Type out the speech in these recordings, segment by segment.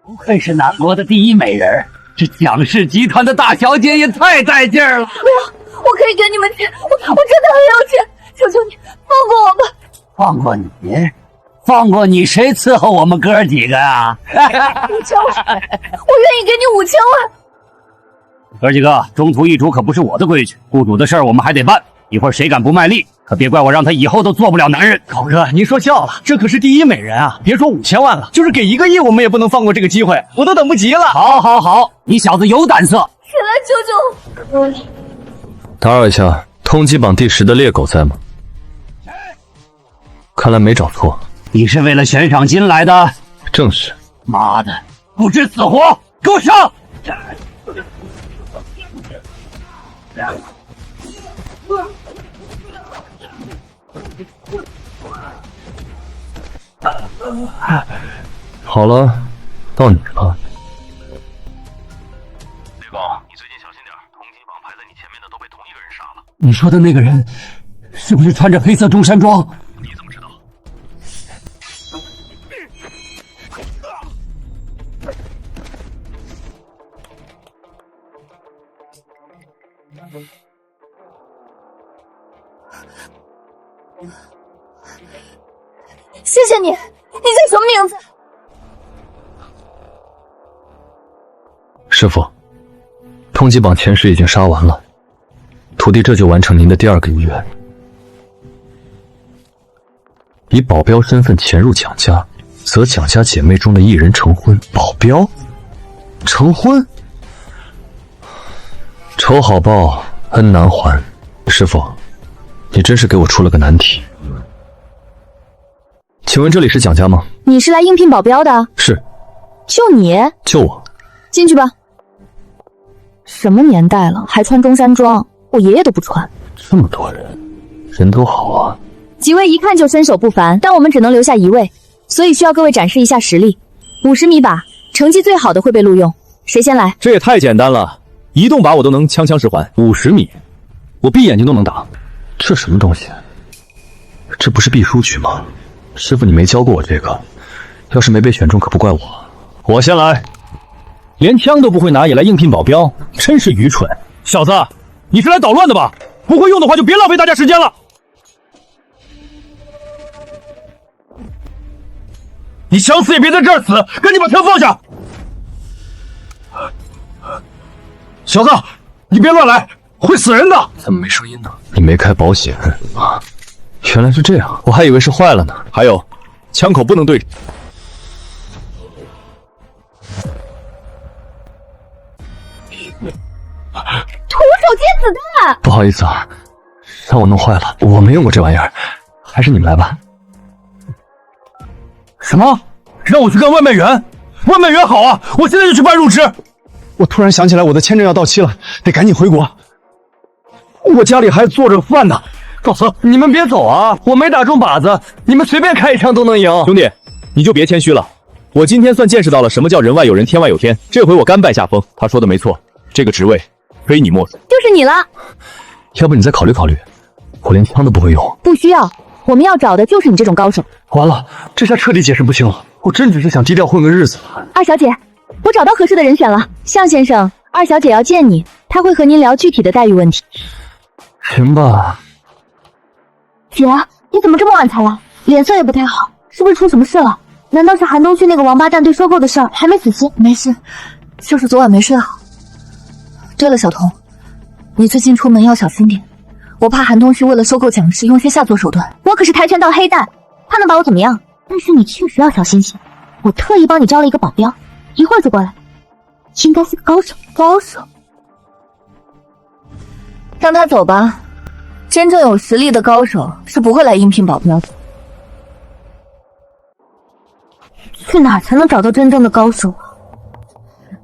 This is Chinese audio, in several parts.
不愧是南国的第一美人，这蒋氏集团的大小姐也太带劲儿了！不要，我可以给你们钱，我真的很有钱，求求你放过我吧！放过你？放过你，谁伺候我们哥几个啊？5000万，我愿意给你5000万。哥几个，中途易主可不是我的规矩，雇主的事儿我们还得办。一会儿谁敢不卖力，可别怪我让他以后都做不了男人。高哥，您说笑了，这可是第一美人啊！别说5000万了，就是给1个亿，我们也不能放过这个机会，我都等不及了。好，好，好，你小子有胆色！谁来救救我？打扰一下，通缉榜第10的猎狗在吗？看来没找错。你是为了悬赏金来的？正是。妈的，不知死活，给我上！好了，到你了。猎狗，你最近小心点，通缉榜排在你前面的都被同一个人杀了。你说的那个人，是不是穿着黑色中山装？你怎么知道？谢谢你，你叫什么名字？师傅，通缉榜前10已经杀完了，徒弟这就完成您的第2个遗愿。以保镖身份潜入蒋家，则蒋家姐妹中的一人成婚。保镖？成婚？仇好报，恩难还。师傅，你真是给我出了个难题。请问这里是蒋家吗？你是来应聘保镖的？是。就你？就我。进去吧。什么年代了，还穿中山装？我爷爷都不穿。这么多人，人都好啊。几位一看就身手不凡，但我们只能留下1位，所以需要各位展示一下实力。50米靶，成绩最好的会被录用。谁先来？这也太简单了，移动靶我都能枪枪实环。50米，我闭眼睛都能打。这什么东西？这不是必输曲吗？师傅，你没教过我这个，要是没被选中，可不怪我。我先来，连枪都不会拿也来应聘保镖，真是愚蠢！小子，你是来捣乱的吧？不会用的话就别浪费大家时间了。你想死也别在这儿死，赶紧把枪放下！小子，你别乱来，会死人的！怎么没声音呢？你没开保险啊？原来是这样，我还以为是坏了呢。还有，枪口不能对。徒手接子弹！不好意思啊，让我弄坏了，我没用过这玩意儿，还是你们来吧。什么？让我去干外卖员？外卖员好啊，我现在就去办入职。我突然想起来，我的签证要到期了，得赶紧回国。我家里还做着饭呢。告辞！你们别走啊！我没打中靶子，你们随便开一枪都能赢。兄弟，你就别谦虚了。我今天算见识到了什么叫人外有人，天外有天。这回我甘拜下风。他说的没错，这个职位非你莫属。就是你了。要不你再考虑考虑，我连枪都不会用。不需要，我们要找的就是你这种高手。完了，这下彻底解释不清了。我真只是想低调混个日子。二小姐，我找到合适的人选了。向先生，二小姐要见你，她会和您聊具体的待遇问题。行吧。姐，你怎么这么晚才来？脸色也不太好，是不是出什么事了？难道是韩东旭那个王八蛋对收购的事儿还没死心？没事，就是昨晚没睡好。对了，小童，你最近出门要小心点，我怕韩东旭为了收购蒋氏用些下作手段。我可是跆拳道黑带，他能把我怎么样？但是你确实要小心些，我特意帮你招了一个保镖，一会儿就过来，应该是个高手。高手，让他走吧。真正有实力的高手是不会来应聘保镖的。去哪儿才能找到真正的高手？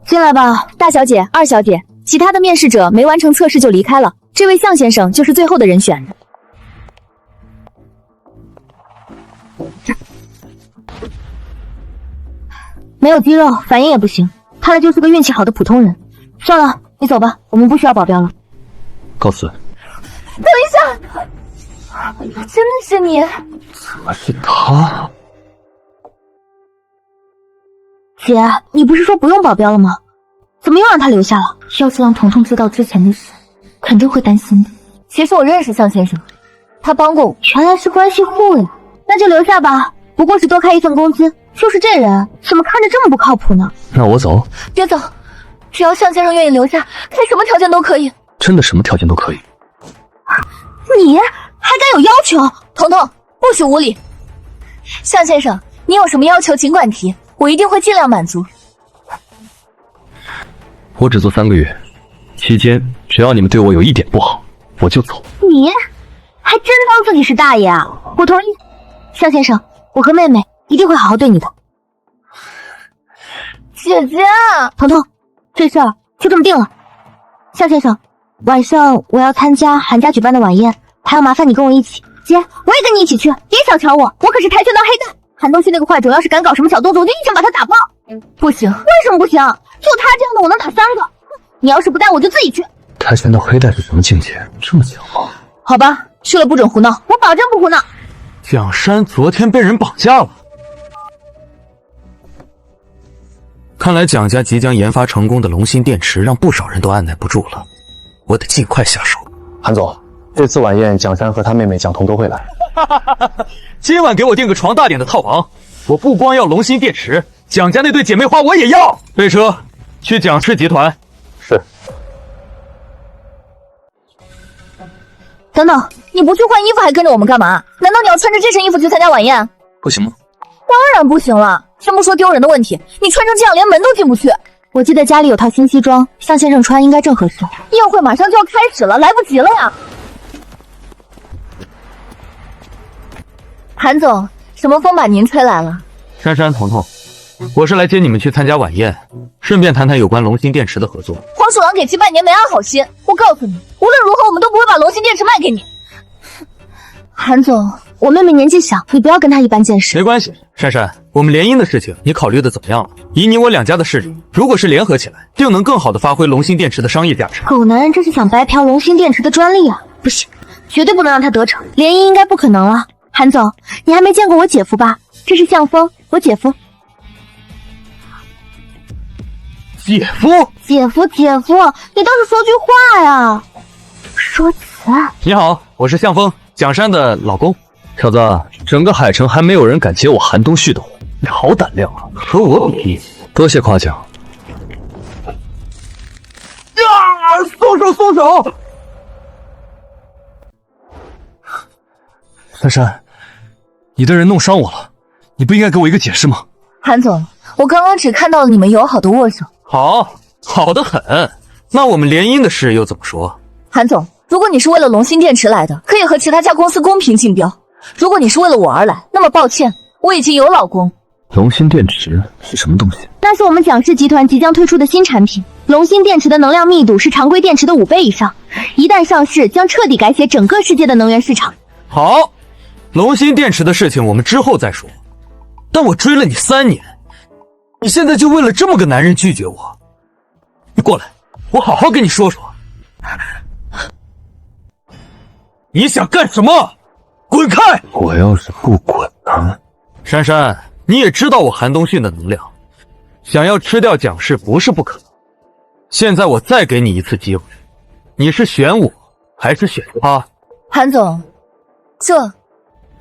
进来吧，大小姐、二小姐，其他的面试者没完成测试就离开了，这位向先生就是最后的人选。没有肌肉，反应也不行，看来就是个运气好的普通人。算了，你走吧，我们不需要保镖了。告辞。等一下，真的是你？怎么是他？姐，你不是说不用保镖了吗？怎么又让他留下了？要是让彤彤知道之前的事，肯定会担心的。其实我认识向先生，他帮过我。原来是关系户呀，那就留下吧，不过是多开一份工资。就是这人，怎么看着这么不靠谱呢？那我走？别走，只要向先生愿意留下，开什么条件都可以。真的什么条件都可以？你还敢有要求？彤彤，不许无礼！向先生，你有什么要求尽管提，我一定会尽量满足。我只做3个月，期间只要你们对我有一点不好，我就走。你还真当自己是大爷啊！我同意，向先生，我和妹妹一定会好好对你的。姐姐，彤彤，这事儿就这么定了。向先生，晚上我要参加韩家举办的晚宴，还要麻烦你跟我一起。姐，我也跟你一起去，别小瞧我，我可是跆拳道黑带。韩东旭那个坏种要是敢搞什么小动作，我就一拳把他打爆。不行，为什么不行？就他这样的我能打3个。你要是不带我就自己去。跆拳道黑带是什么境界？这么强吗？好吧，去了不准胡闹，我保证不胡闹。蒋山昨天被人绑架了，看来蒋家即将研发成功的龙芯电池让不少人都按耐不住了，我得尽快下手。韩总，这次晚宴蒋山和他妹妹蒋彤都会来。今晚给我订个床大点的套房，我不光要龙芯电池，蒋家那对姐妹花我也要。备车，去蒋氏集团。是。等等，你不去换衣服还跟着我们干嘛？难道你要穿着这身衣服去参加晚宴？不行吗？当然不行了，先不说丢人的问题，你穿成这样连门都进不去。我记得家里有套新西装，向先生穿应该正合适。宴会马上就要开始了，来不及了呀！韩总，什么风把您吹来了？珊珊、彤彤，我是来接你们去参加晚宴，顺便谈谈有关龙芯电池的合作。黄鼠狼给鸡拜年没安好心，我告诉你，无论如何我们都不会把龙芯电池卖给你。韩总，我妹妹年纪小，你不要跟她一般见识。没关系，珊珊，我们联姻的事情你考虑的怎么样了？以你我两家的势力，如果是联合起来，定能更好的发挥龙芯电池的商业价值。狗男人这是想白嫖龙芯电池的专利啊！不行，绝对不能让他得逞。联姻应该不可能了。韩总，你还没见过我姐夫吧？这是向峰，我姐夫。姐夫，姐夫，你倒是说句话呀！说辞。你好，我是向峰，蒋山的老公。小子，整个海城还没有人敢接我韩东旭的火，你好胆量啊！和我比力气。多谢夸奖。松手！珊珊，你的人弄伤我了，你不应该给我一个解释吗？韩总，我刚刚只看到了你们友好的握手。好得很。那我们联姻的事又怎么说？韩总，如果你是为了龙芯电池来的，可以和其他家公司公平竞标。如果你是为了我而来，那么抱歉，我已经有老公。龙芯电池是什么东西？那是我们蒋氏集团即将推出的新产品。龙芯电池的能量密度是常规电池的5倍以上，一旦上市，将彻底改写整个世界的能源市场。好，龙芯电池的事情我们之后再说。但我追了你3年，你现在就为了这么个男人拒绝我？你过来，我好好跟你说说。你想干什么？滚开！我要是不滚呢？珊珊，你也知道我韩东旭的能量，想要吃掉蒋氏不是不可能。现在我再给你一次机会，你是选我还是选他？韩总，这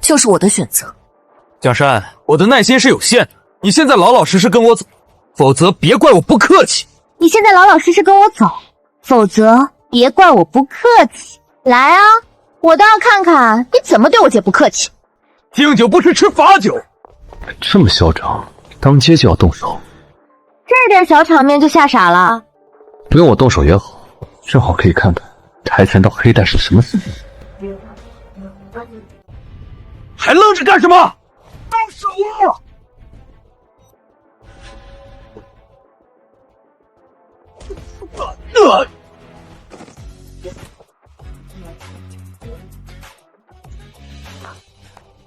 就是我的选择。蒋珊，我的耐心是有限的，你现在老老实实跟我走，否则别怪我不客气。你现在老老实实跟我走，否则别怪我不客气。来啊，我倒要看看你怎么对我姐不客气。敬酒不吃吃罚酒。这么嚣张，当街就要动手？这点小场面就吓傻了？不用我动手也好，正好可以看看跆拳道黑带是什么死。还愣着干什么？动手啊！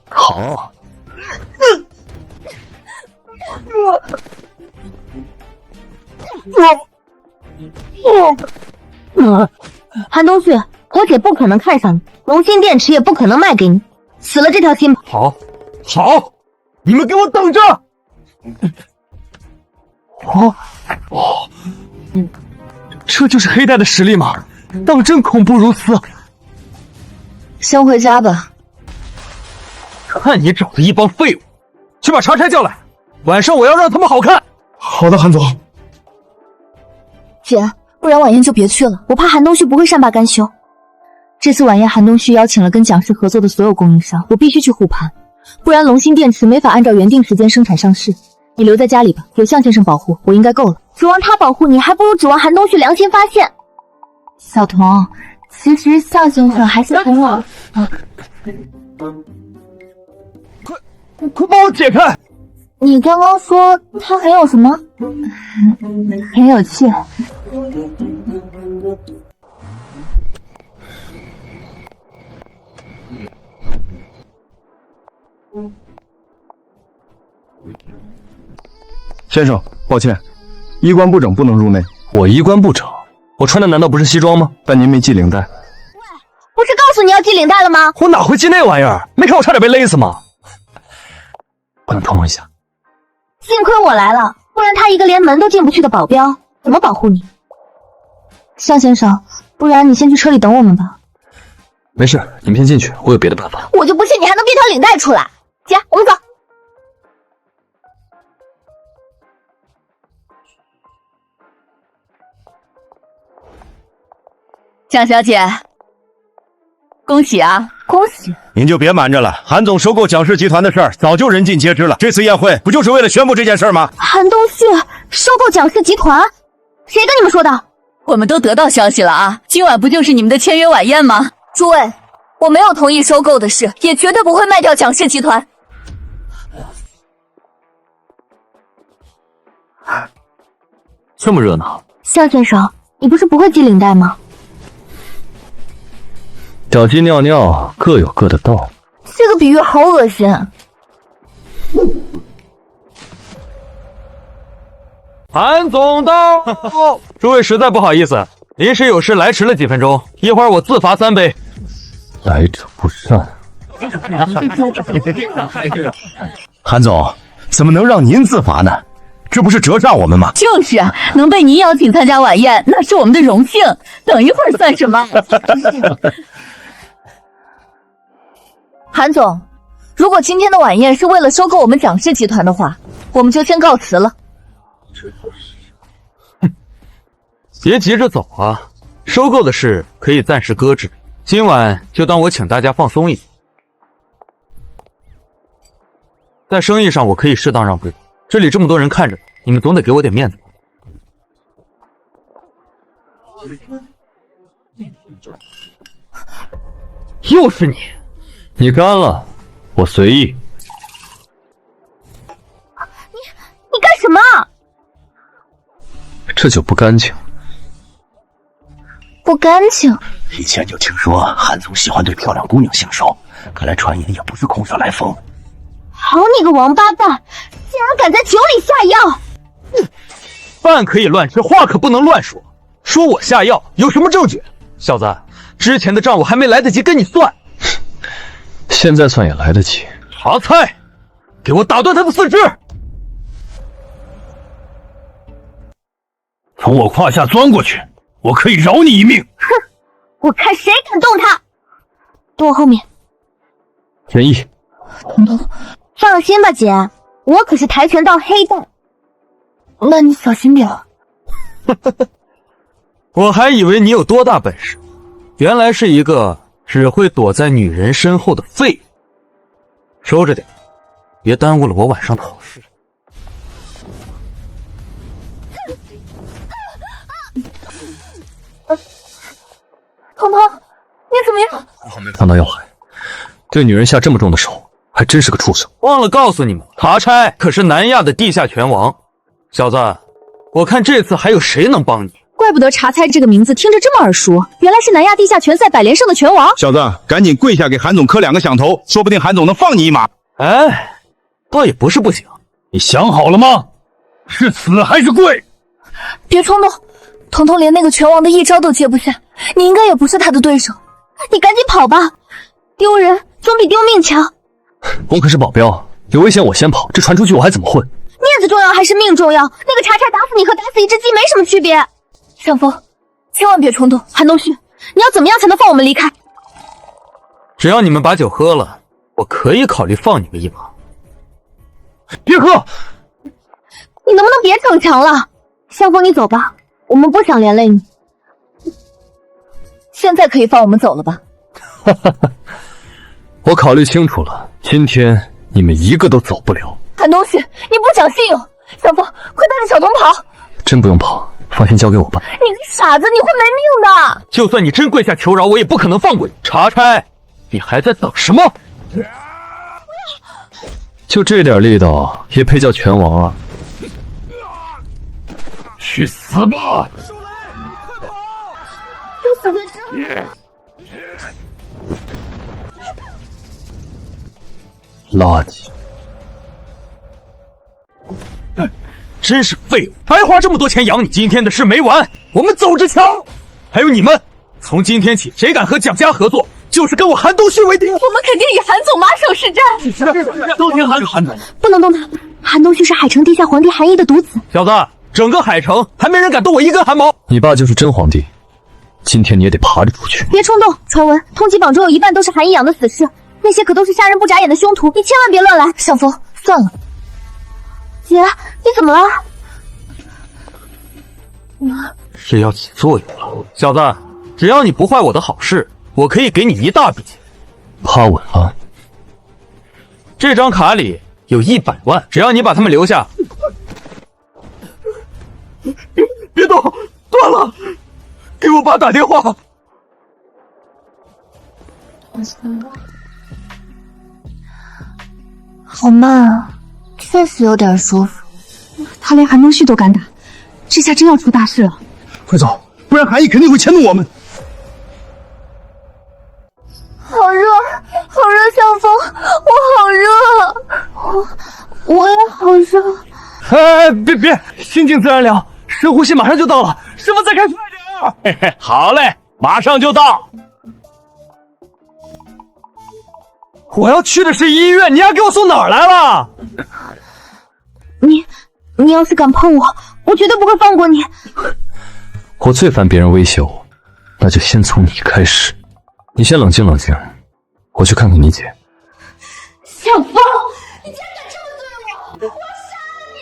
好。韩东旭，我姐不可能看上你，龙芯电池也不可能卖给你，死了这条心吧。好，好，你们给我等着！这就是黑带的实力吗？当真恐怖如斯。先回家吧。看你找的一帮废物，去把查差叫来，晚上我要让他们好看。好的，韩总。姐，不然晚宴就别去了，我怕韩东旭不会善罢甘休。这次晚宴，韩东旭邀请了跟蒋氏合作的所有供应商，我必须去护盘，不然龙芯电池没法按照原定时间生产上市。你留在家里吧，有向先生保护，我应该够了。指望他保护你，还不如指望韩东旭良心发现。小童，其实向先生还是很我。快帮我解开！你刚刚说他很有什么？很有趣。先生，抱歉，衣冠不整不能入内。我衣冠不整，我穿的难道不是西装吗？但您没系领带。不是告诉你要系领带了吗？我哪会系那玩意儿？没看我差点被勒死吗？我能透露一下？幸亏我来了，不然他一个连门都进不去的保镖怎么保护你？向先生，不然你先去车里等我们吧。没事，你们先进去，我有别的办法。我就不信你还能别条领带出来。姐，我们走。蒋小姐，恭喜啊！恭喜！您就别瞒着了，韩总收购蒋氏集团的事儿早就人尽皆知了。这次宴会不就是为了宣布这件事吗？韩东旭收购蒋氏集团，谁跟你们说的？我们都得到消息了啊！今晚不就是你们的签约晚宴吗？诸位，我没有同意收购的事，也绝对不会卖掉蒋氏集团。这么热闹，向先生，你不是不会系领带吗？小鸡尿尿各有各的道。这个比喻好恶心。韩总到，诸位实在不好意思，临时有事来迟了几分钟，一会儿我自罚3杯。来者不善。韩总，怎么能让您自罚呢？这不是折煞我们吗？就是啊，能被您邀请参加晚宴，那是我们的荣幸。等一会儿算什么？韩总，如果今天的晚宴是为了收购我们蒋氏集团的话，我们就先告辞了。别急着走啊，收购的事可以暂时搁置，今晚就当我请大家放松一点。在生意上我可以适当让步，这里这么多人看着，你们总得给我点面子。又是你，你干了，我随意。你干什么？这就不干净。不干净。以前就听说韩总喜欢对漂亮姑娘下手，看来传言也不是空穴来风。好你个王八蛋，竟然敢在酒里下药！饭可以乱吃，话可不能乱说。说我下药，有什么证据？小子，之前的账我还没来得及跟你算，现在算也来得及。查菜，给我打断他的四肢！从我胯下钻过去，我可以饶你一命。哼，我看谁敢动他！躲我后面。天意，放心吧，姐，我可是跆拳道黑带。那你小心点。我还以为你有多大本事，原来是一个只会躲在女人身后的废物。收着点，别耽误了我晚上的好事。彤彤，你怎么样？还没看到要害，对女人下这么重的手，还真是个畜生。忘了告诉你们，查差可是南亚的地下拳王。小子，我看这次还有谁能帮你？怪不得查猜这个名字听着这么耳熟，原来是南亚地下拳赛百连胜的拳王。小子，赶紧跪下给韩总磕2个响头，说不定韩总能放你一马。哎，倒也不是不行。你想好了吗？是死还是跪？别冲动，彤彤连那个拳王的一招都接不下，你应该也不是他的对手。你赶紧跑吧，丢人总比丢命强。我可是保镖，有危险我先跑，这传出去我还怎么混？面子重要还是命重要？那个查查打死你和打死一只鸡没什么区别。上峰，千万别冲动。韩东旭，你要怎么样才能放我们离开？只要你们把酒喝了，我可以考虑放你们一马。别喝！你能不能别逞强了？上峰，你走吧，我们不想连累你。现在可以放我们走了吧？哈哈哈，我考虑清楚了，今天你们一个都走不了。韩东旭，你不讲信用！小峰，快带着小童跑！真不用跑，放心交给我吧。你个傻子，你会没命的！就算你真跪下求饶，我也不可能放过你。查差，你还在等什么？就这点力道，也配叫拳王啊？去死吧！就死在这！垃圾！真是废物！白花这么多钱养你，今天的事没完，我们走着瞧！还有你们，从今天起，谁敢和蒋家合作，就是跟我韩东旭为敌！我们肯定与韩总马首是瞻。都听韩总，不能动他。韩东旭是海城地下皇帝韩毅的独子。小子，整个海城还没人敢动我一根汗毛。你爸就是真皇帝，今天你也得爬着出去。别冲动，传闻通缉榜中有一半都是韩毅养的死士，那些可都是杀人不眨眼的凶徒，你千万别乱来。上峰，算了。姐，你怎么了？是要起作用了，小子，只要你不坏我的好事，我可以给你一大笔钱。趴稳了。这张卡里有100万，只要你把他们留下。别动，断了，给我爸打电话。好慢啊，确实有点舒服。他连韩东旭都敢打，这下真要出大事了。快走，不然韩毅肯定会迁怒我们。好热，好热，小峰，我好热，我也好热。哎，别，心静自然凉，深呼吸，马上就到了。师傅，再开快点啊！嘿嘿，好嘞，马上就到。我要去的是医院，你要给我送哪儿来了？你要是敢碰我，我绝对不会放过你。我最烦别人威胁我，那就先从你开始。你先冷静冷静，我去看看你姐。小峰，你竟然敢这么对我！我要杀了你！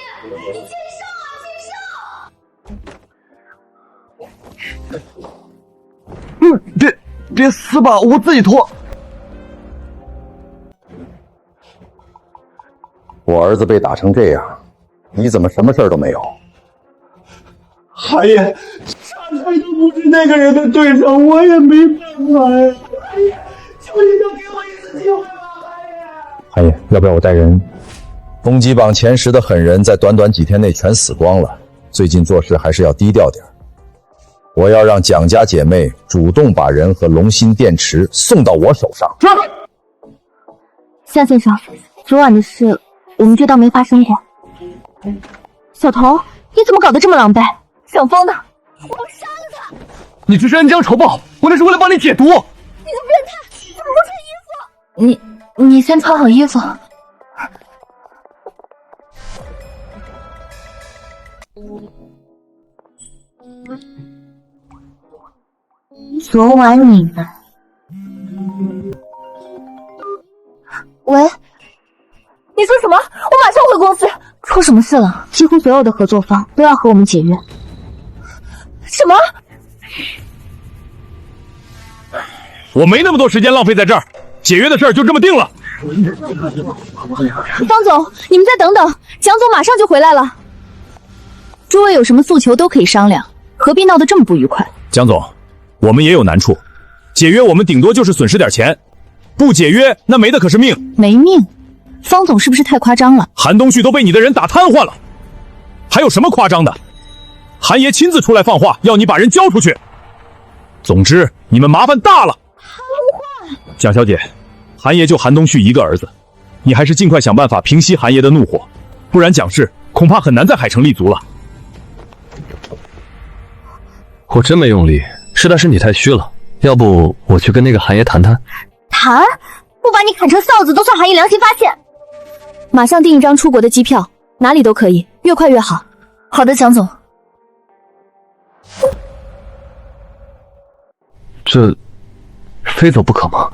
你接受啊，接受！别撕吧，我自己脱。我儿子被打成这样，你怎么什么事儿都没有？韩爷，查差都不是那个人的对手，我也没办法呀。求你就给我一次机会吧，韩爷，要不要我带人？通缉榜前10的狠人在短短几天内全死光了，最近做事还是要低调点。我要让蒋家姐妹主动把人和龙芯电池送到我手上。夏先生，昨晚的事我们就当没发生过。小童，你怎么搞得这么狼狈？小峰呢？我要杀了他！你这是恩将仇报，我那是为了帮你解毒。你个变态，怎么不穿衣服？你先穿好衣服。昨晚你们……喂，你说什么？我马上回公司。出什么事了？几乎所有的合作方都要和我们解约。什么？我没那么多时间浪费在这儿，解约的事儿就这么定了。方总，你们再等等，蒋总马上就回来了。诸位有什么诉求都可以商量，何必闹得这么不愉快？蒋总，我们也有难处，解约我们顶多就是损失点钱，不解约那没的可是命。没命？方总是不是太夸张了？韩东旭都被你的人打瘫痪了，还有什么夸张的？韩爷亲自出来放话，要你把人交出去。总之，你们麻烦大了。蒋小姐，韩爷就韩东旭一个儿子，你还是尽快想办法平息韩爷的怒火，不然蒋氏恐怕很难在海城立足了。我真没用力，实在是你太虚了，要不我去跟那个韩爷谈谈？谈？不把你砍成臊子都算韩义良心发现。马上订一张出国的机票，哪里都可以，越快越好。好的，蒋总。这非走不可吗？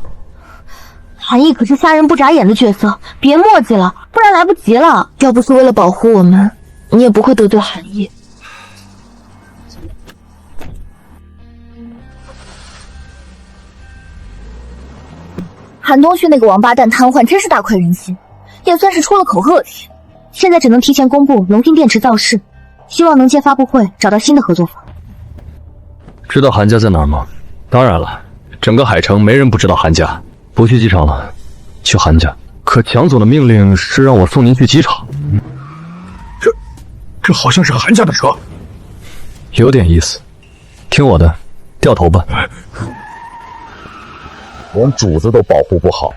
韩义可是杀人不眨眼的角色，别墨迹了，不然来不及了。要不是为了保护我们，你也不会得罪韩义。韩东旭那个王八蛋瘫痪，真是大快人心，也算是出了口恶气。现在只能提前公布龙芯电池造势，希望能借发布会找到新的合作方。知道韩家在哪儿吗？当然了，整个海城没人不知道韩家。不去机场了，去韩家。可蒋总的命令是让我送您去机场。这好像是韩家的车，有点意思。听我的，掉头吧。连主子都保护不好，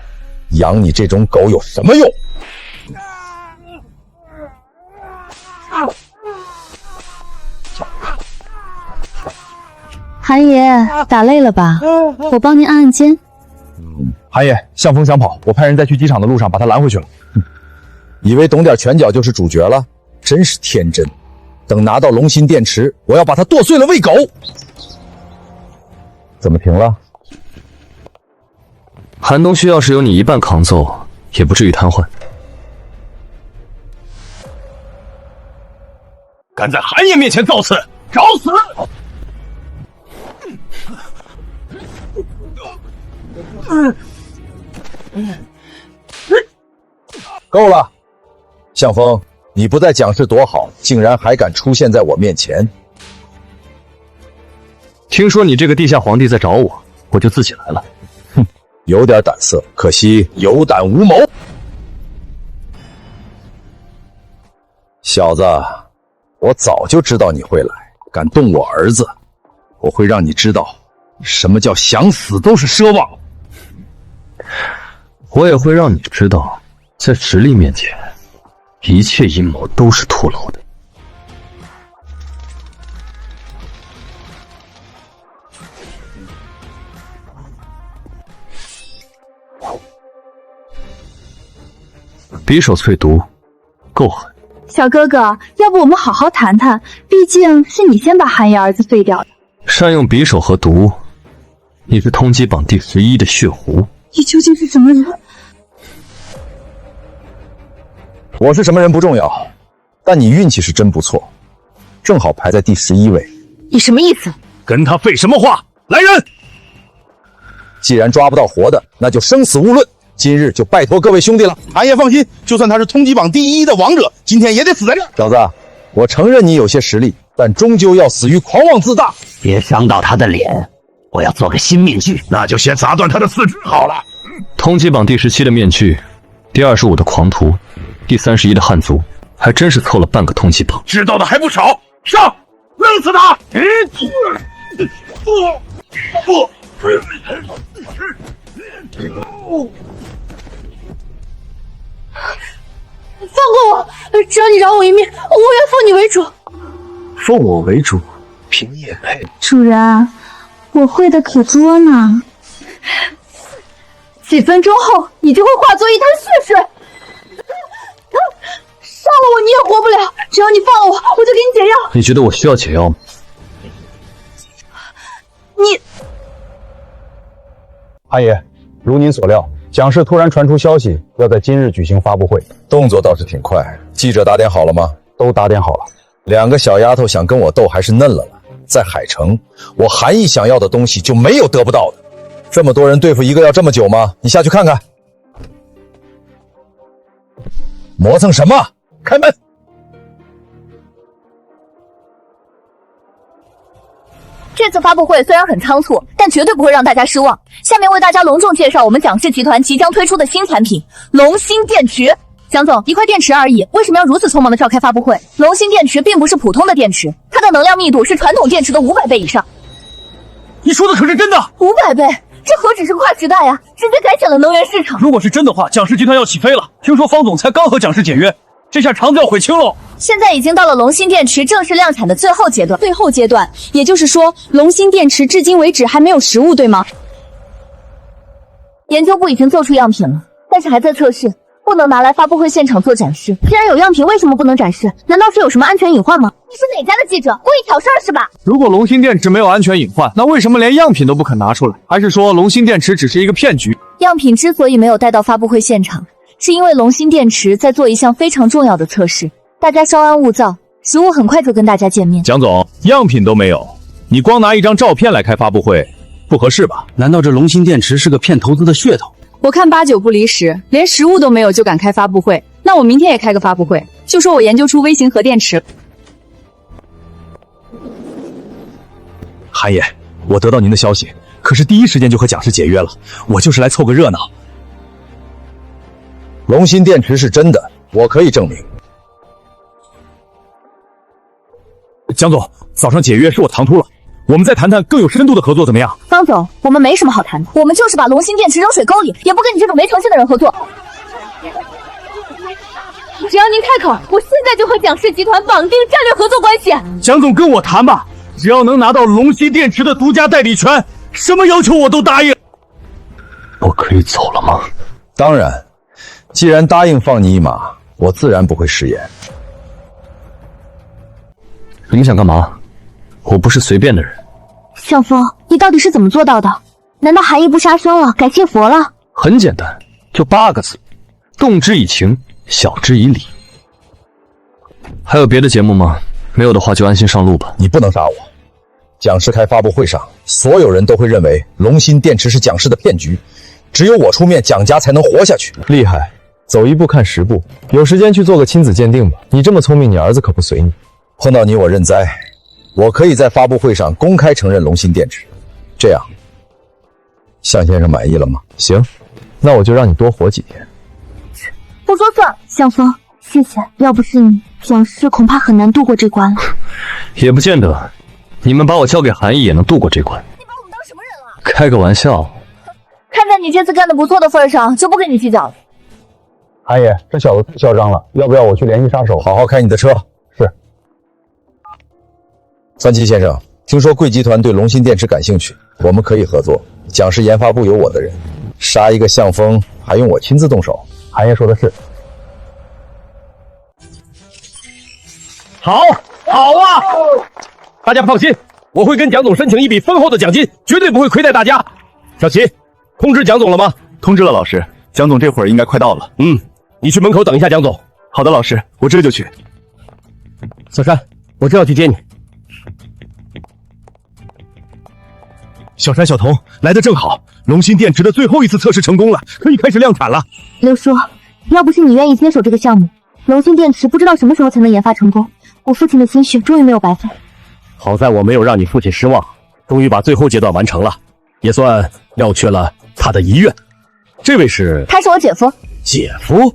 养你这种狗有什么用？韩爷，打累了吧？我帮您按按肩。韩爷，向风想跑，我派人在去机场的路上把他拦回去了。以为懂点拳脚就是主角了，真是天真。等拿到龙芯电池，我要把它剁碎了喂狗。怎么停了？韩东旭要是有你一半扛揍，也不至于瘫痪。敢在韩爷面前造次，找死！够了，向风，你不在蒋氏多好，竟然还敢出现在我面前。听说你这个地下皇帝在找我，我就自己来了。哼，有点胆色，可惜有胆无谋。小子，我早就知道你会来，敢动我儿子，我会让你知道什么叫想死都是奢望。我也会让你知道，在实力面前，一切阴谋都是徒劳的。匕首淬毒，够狠。小哥哥，要不我们好好谈谈？毕竟是你先把韩爷儿子废掉的。善用匕首和毒，你是通缉榜第11的血狐。你究竟是什么人？我是什么人不重要，但你运气是真不错，正好排在第11位。你什么意思？跟他废什么话？来人！既然抓不到活的，那就生死勿论。今日就拜托各位兄弟了。韩爷放心，就算他是通缉榜第1的王者，今天也得死在这儿。小子，我承认你有些实力，但终究要死于狂妄自大。别伤到他的脸，我要做个新面具。那就先砸断他的四肢好了。通缉榜第17的面具，第25的狂徒，第31的汉族，还真是凑了半个通缉榜。知道的还不少，上，弄死他！放过我！只要你饶我一命，我愿奉你为主。奉我为主，凭你也配？主人，我会的可多呢。几分钟后，你就会化作一滩血水。杀了我你也活不了，只要你放了我，我就给你解药。你觉得我需要解药吗？你，韩爷，如您所料，蒋氏突然传出消息，要在今日举行发布会，动作倒是挺快。记者打点好了吗？都打点好了。两个小丫头想跟我斗，还是嫩了了。在海城，我韩义想要的东西就没有得不到的。这么多人对付一个要这么久吗？你下去看看。磨蹭什么？开门！这次发布会虽然很仓促，但绝对不会让大家失望。下面为大家隆重介绍我们蒋氏集团即将推出的新产品——龙芯电池。蒋总，一块电池而已，为什么要如此匆忙的召开发布会？龙芯电池并不是普通的电池，它的能量密度是传统电池的500倍以上。你说的可是真的？500倍，这何止是跨时代啊，直接改写了能源市场。如果是真的话，蒋氏集团要起飞了。听说方总裁刚和蒋氏解约，这下肠子要悔青喽。现在已经到了龙芯电池正式量产的最后阶段。最后阶段，也就是说，龙芯电池至今为止还没有实物，对吗？研究部已经做出样品了，但是还在测试，不能拿来发布会现场做展示。既然有样品，为什么不能展示？难道是有什么安全隐患吗？你是哪家的记者？故意挑事儿是吧？如果龙芯电池没有安全隐患，那为什么连样品都不肯拿出来？还是说龙芯电池只是一个骗局？样品之所以没有带到发布会现场，是因为龙芯电池在做一项非常重要的测试，大家稍安勿躁，实物很快就跟大家见面。蒋总，样品都没有，你光拿一张照片来开发布会，不合适吧？难道这龙芯电池是个骗投资的噱头？我看8、9不离十，连实物都没有就敢开发布会，那我明天也开个发布会，就说我研究出微型核电池。韩爷，我得到您的消息，可是第一时间就和蒋氏解约了，我就是来凑个热闹。龙芯电池是真的，我可以证明。蒋总，早上解约是我唐突了，我们再谈谈更有深度的合作怎么样？方总，我们没什么好谈的，我们就是把龙芯电池扔水沟里，也不跟你这种没诚信的人合作。只要您开口，我现在就和蒋氏集团绑定战略合作关系。蒋总跟我谈吧，只要能拿到龙芯电池的独家代理权，什么要求我都答应。我可以走了吗？当然，既然答应放你一马，我自然不会食言。你们想干嘛？我不是随便的人。向风，你到底是怎么做到的？难道韩义不杀生了，改信佛了？很简单，就8个字：动之以情，晓之以理。还有别的节目吗？没有的话就安心上路吧。你不能杀我。蒋氏开发布会上，所有人都会认为龙芯电池是蒋氏的骗局，只有我出面，蒋家才能活下去。厉害，走一步看10步，有时间去做个亲子鉴定吧。你这么聪明，你儿子可不随你。碰到你我认栽，我可以在发布会上公开承认龙芯电池，这样向先生满意了吗？行，那我就让你多活几天。不说算了，向风，谢谢。要不是你，蒋氏恐怕很难度过这关了。也不见得，你们把我交给韩义也能度过这关。你把我们当什么人了？开个玩笑。看在你这次干得不错的份上，就不跟你计较了。韩爷，这小子太嚣张了，要不要我去联系杀手？好好开你的车。是。三七先生，听说贵集团对龙芯电池感兴趣，我们可以合作。蒋氏研发部有我的人，杀一个向风还用我亲自动手？韩爷说的是。好啊！大家放心，我会跟蒋总申请一笔丰厚的奖金，绝对不会亏待大家。小齐，通知蒋总了吗？通知了，老师。蒋总这会儿应该快到了。你去门口等一下蒋总。好的，老师，我这就去。小山，我正要去接你。小山、小童来得正好，龙芯电池的最后一次测试成功了，可以开始量产了。刘叔，要不是你愿意接手这个项目，龙芯电池不知道什么时候才能研发成功。我父亲的心血终于没有白费。好在我没有让你父亲失望，终于把最后阶段完成了，也算了却了他的遗愿。这位是？他是我姐夫。姐夫？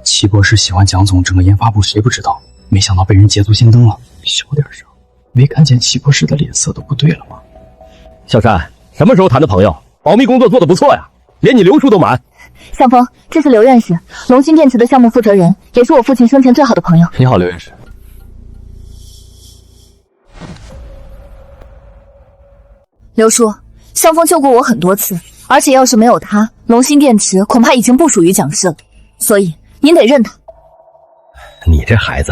齐博士喜欢蒋总，整个研发部谁不知道？没想到被人捷足先登了。小点声，没看见齐博士的脸色都不对了吗？小山，什么时候谈的朋友？保密工作做得不错呀，连你刘叔都瞒。向风，这是刘院士，龙芯电池的项目负责人，也是我父亲生前最好的朋友。你好，刘院士。刘叔，向风救过我很多次，而且要是没有他，龙芯电池恐怕已经不属于蒋氏了，所以您得认他。你这孩子，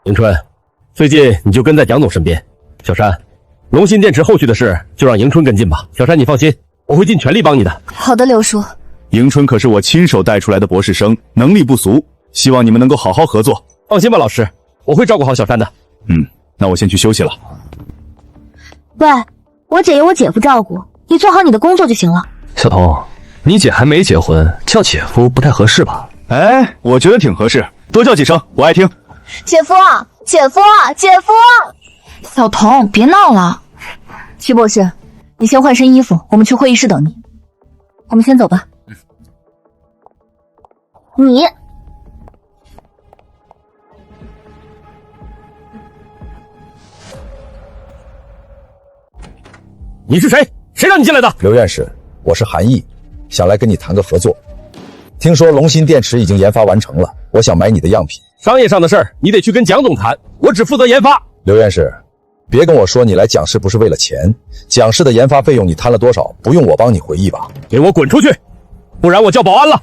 迎春，最近你就跟在蒋总身边。小山，龙芯电池后续的事就让迎春跟进吧。小山，你放心，我会尽全力帮你的。好的，刘叔。迎春可是我亲手带出来的博士生，能力不俗，希望你们能够好好合作。放心吧，老师，我会照顾好小山的。那我先去休息了。喂，我姐由我姐夫照顾，你做好你的工作就行了。小童，你姐还没结婚，叫姐夫不太合适吧？哎，我觉得挺合适，多叫几声，我爱听。姐夫啊，姐夫啊，姐夫！小童，别闹了。齐博士，你先换身衣服，我们去会议室等你。我们先走吧。你是谁？谁让你进来的？刘院士，我是韩义，想来跟你谈个合作。听说龙芯电池已经研发完成了，我想买你的样品。商业上的事儿，你得去跟蒋总谈，我只负责研发。刘院士，别跟我说你来蒋氏不是为了钱，蒋氏的研发费用你摊了多少？不用我帮你回忆吧？给我滚出去，不然我叫保安了。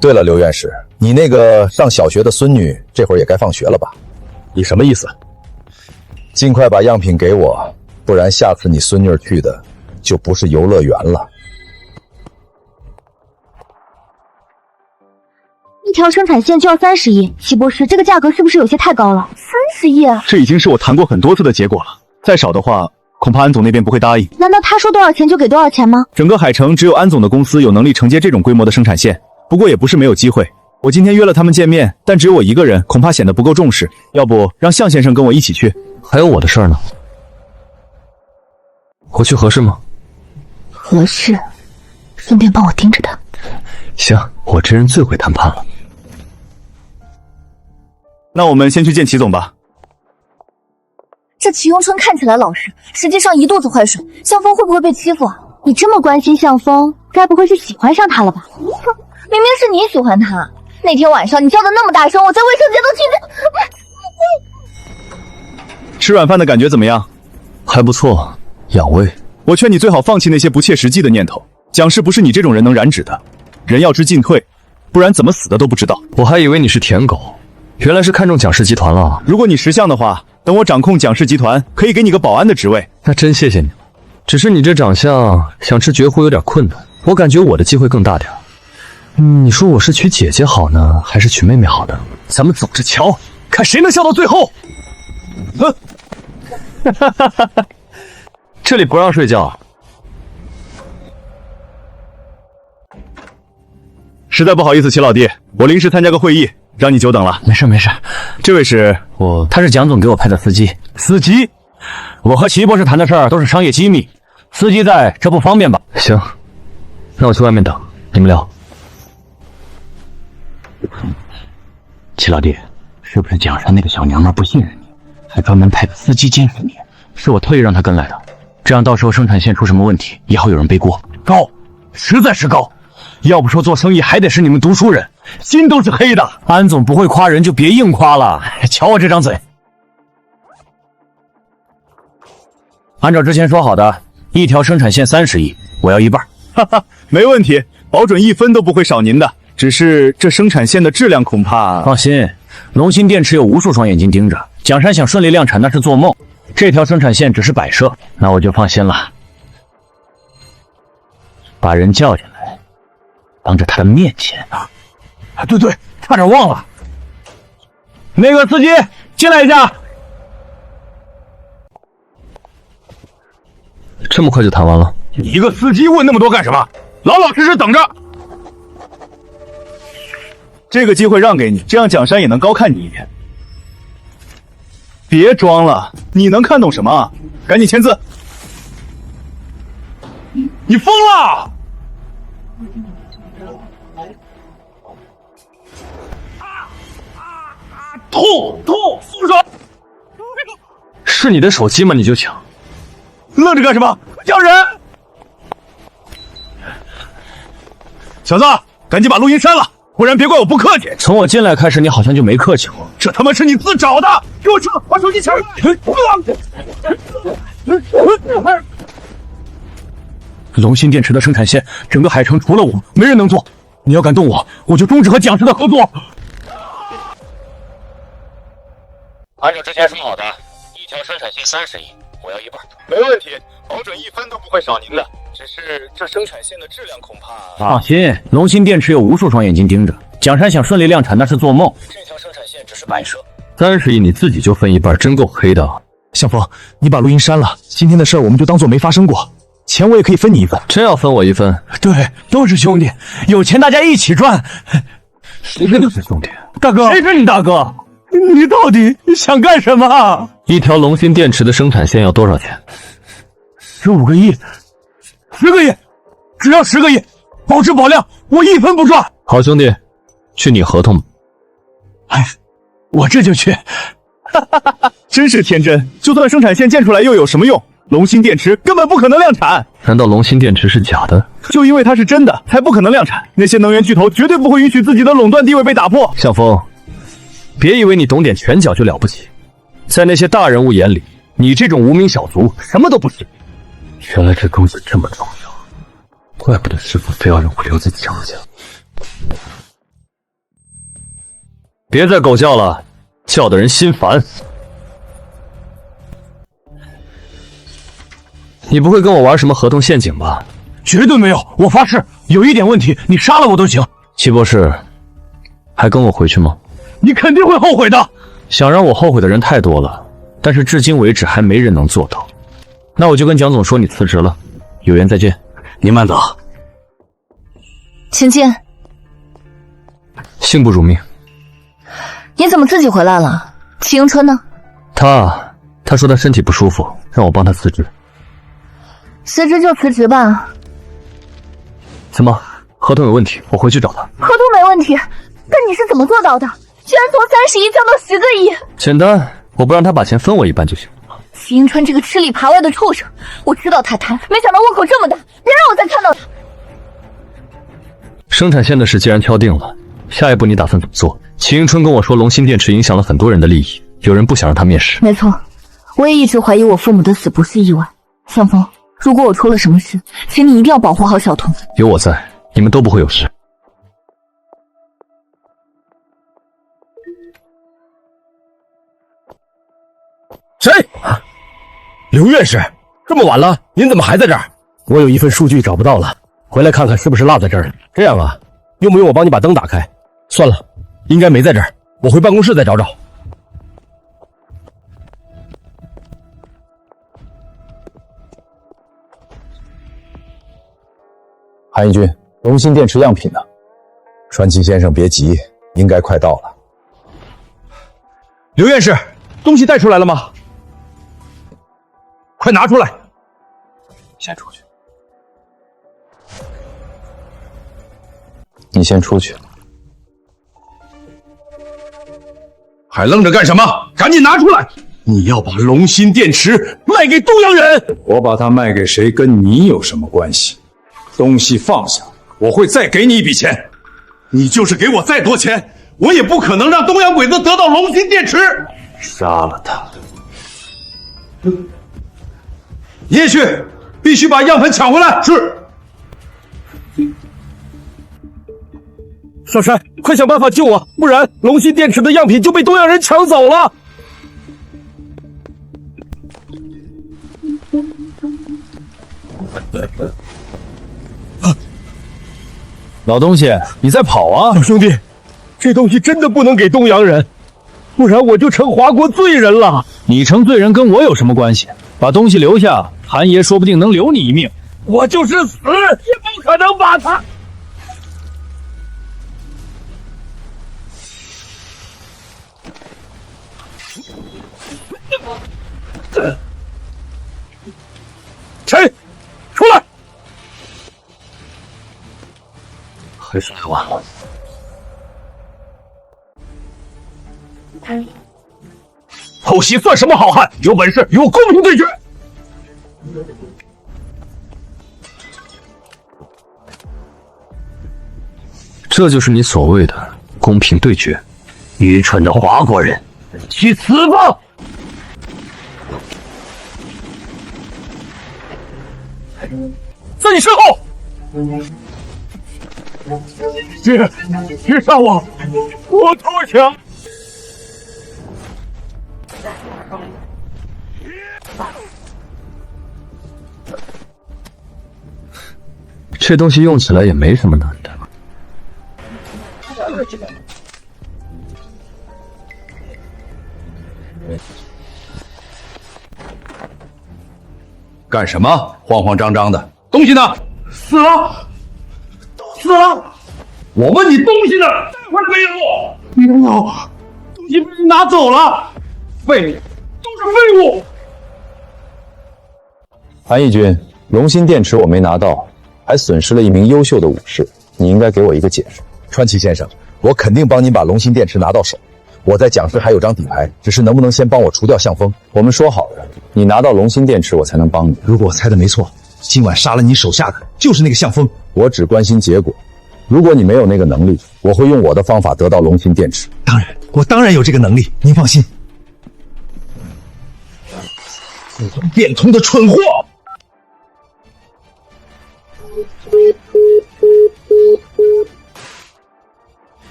对了，刘院士，你那个上小学的孙女这会儿也该放学了吧？你什么意思？尽快把样品给我，不然下次你孙女去的就不是游乐园了。一条生产线就要30亿，齐博士，这个价格是不是有些太高了？30亿啊！这已经是我谈过很多次的结果了，再少的话，恐怕安总那边不会答应。难道他说多少钱就给多少钱吗？整个海城只有安总的公司有能力承接这种规模的生产线，不过也不是没有机会。我今天约了他们见面，但只有我一个人，恐怕显得不够重视。要不让向先生跟我一起去？还有我的事儿呢，我去合适吗？合适，顺便帮我盯着他。行，我这人最会谈判了。那我们先去见齐总吧。这齐永春看起来老实，实际上一肚子坏水。向风会不会被欺负啊？你这么关心向风，该不会是喜欢上他了吧？哼，明明是你喜欢他。那天晚上你叫的那么大声，我在卫生间都听见。吃软饭的感觉怎么样？还不错，养胃。我劝你最好放弃那些不切实际的念头。蒋氏不是你这种人能染指的，人要知进退，不然怎么死的都不知道。我还以为你是舔狗，原来是看中蒋氏集团了。如果你识相的话，等我掌控蒋氏集团，可以给你个保安的职位。那真谢谢你了。只是你这长相，想吃绝户有点困难。我感觉我的机会更大点。你说我是娶姐姐好呢，还是娶妹妹好呢？咱们走着瞧，看谁能笑到最后。这里不让睡觉。实在不好意思，齐老弟，我临时参加个会议，让你久等了。没事没事，这位是他是蒋总给我派的司机。司机？我和齐博士谈的事儿都是商业机密，司机在这不方便吧？行，那我去外面等你们聊。齐老弟，是不是蒋山那个小娘们不信任你，还专门派个司机监视你？是我特意让他跟来的，这样到时候生产线出什么问题，也好有人背锅。高，实在是高。要不说做生意还得是你们读书人，心都是黑的。安总不会夸人就别硬夸了，瞧我这张嘴。按照之前说好的，一条生产线30亿，我要一半。哈哈，没问题，保准1分都不会少您的。只是这生产线的质量恐怕……放心，龙芯电池有无数双眼睛盯着，蒋山想顺利量产那是做梦。这条生产线只是摆设，那我就放心了。把人叫进来，当着他的面前对对，差点忘了。那个司机进来一下。这么快就谈完了？你一个司机问那么多干什么？老老实实等着。这个机会让给你，这样蒋山也能高看你一眼。别装了，你能看懂什么啊？赶紧签字！你疯了！痛，松手！是你的手机吗？你就抢？愣着干什么？叫人！小子，赶紧把录音删了，不然别怪我不客气。从我进来开始，你好像就没客气过。这他妈是你自找的！给我撤，把手机抢来！龙芯电池的生产线，整个海城除了我，没人能做。你要敢动我，我就终止和蒋氏的合作。按照之前说好的，一条生产线30亿，我要一半。没问题，保准1分都不会少您的。只是这生产线的质量恐怕……放心，龙芯电池有无数双眼睛盯着，蒋山想顺利量产那是做梦。这条生产线只是摆设。30亿你自己就分一半，真够黑的。向风，你把录音删了，今天的事儿我们就当做没发生过。钱我也可以分你一份。真要分我一份？对，都是兄弟，有钱大家一起赚。谁跟你是兄弟？大哥，谁是你大哥？你到底想干什么？一条龙芯电池的生产线要多少钱？15个亿，10个亿，只要10个亿，保质保量，我1分不赚。好兄弟，去拟合同吧。哎，我这就去。真是天真，就算生产线建出来又有什么用？龙芯电池根本不可能量产。难道龙芯电池是假的？就因为它是真的，才不可能量产。那些能源巨头绝对不会允许自己的垄断地位被打破。向风，别以为你懂点拳脚就了不起。在那些大人物眼里，你这种无名小卒什么都不是。原来这东西这么重要，怪不得师傅非要让我留在江家。别再狗叫了，叫的人心烦。你不会跟我玩什么合同陷阱吧？绝对没有，我发誓，有一点问题，你杀了我都行。齐博士，还跟我回去吗？你肯定会后悔的。想让我后悔的人太多了，但是至今为止还没人能做到。那我就跟蒋总说你辞职了，有缘再见。您慢走。请进。幸不辱命。你怎么自己回来了？齐迎春呢？他说他身体不舒服，让我帮他辞职。辞职就辞职吧。怎么，合同有问题？我回去找他。合同没问题，但你是怎么做到的？居然从30亿降到10个亿！简单，我不让他把钱分我一半就行。齐迎春这个吃里扒外的畜生，我知道他贪，没想到窝口这么大，别让我再看到他。生产线的事既然敲定了，下一步你打算怎么做？齐迎春跟我说，龙芯电池影响了很多人的利益，有人不想让他面试。没错，我也一直怀疑我父母的死不是意外。向风，如果我出了什么事，请你一定要保护好小童。有我在，你们都不会有事。谁？刘院士，这么晚了，您怎么还在这儿？我有一份数据找不到了，回来看看是不是落在这儿了。这样啊，用不用我帮你把灯打开？算了，应该没在这儿，我回办公室再找找。韩义军，龙芯电池样品呢？川崎先生别急，应该快到了。刘院士，东西带出来了吗？快拿出来！先出去。你先出去。还愣着干什么？赶紧拿出来！你要把龙芯电池卖给东洋人？我把它卖给谁，跟你有什么关系？东西放下，我会再给你一笔钱。你就是给我再多钱，我也不可能让东洋鬼子得到龙芯电池。杀了他！叶旭，必须把样本抢回来。是。少山，快想办法救我，不然龙芯电池的样品就被东洋人抢走了。老东西，你在跑啊！小兄弟，这东西真的不能给东洋人，不然我就成华国罪人了。你成罪人跟我有什么关系？把东西留下，韩爷说不定能留你一命。我就是死，也不可能把他。谁？出来！还是来晚了。偷袭算什么好汉？有本事与我公平对决！这就是你所谓的公平对决？愚蠢的华国人，去死吧！在你身后！别杀我！我投降！这东西用起来也没什么难的。干什么？慌慌张张的，东西呢？死了！死了！我问你东西呢？带回来没有？没有，东西被人拿走了。废物，都是废物！韩义军，龙芯电池我没拿到，还损失了一名优秀的武士，你应该给我一个解释。川崎先生，我肯定帮您把龙芯电池拿到手。我在蒋氏还有张底牌，只是能不能先帮我除掉向风？我们说好的，你拿到龙芯电池，我才能帮你。如果我猜的没错，今晚杀了你手下的就是那个向风。我只关心结果，如果你没有那个能力，我会用我的方法得到龙芯电池。我当然有这个能力，您放心。变通的蠢货！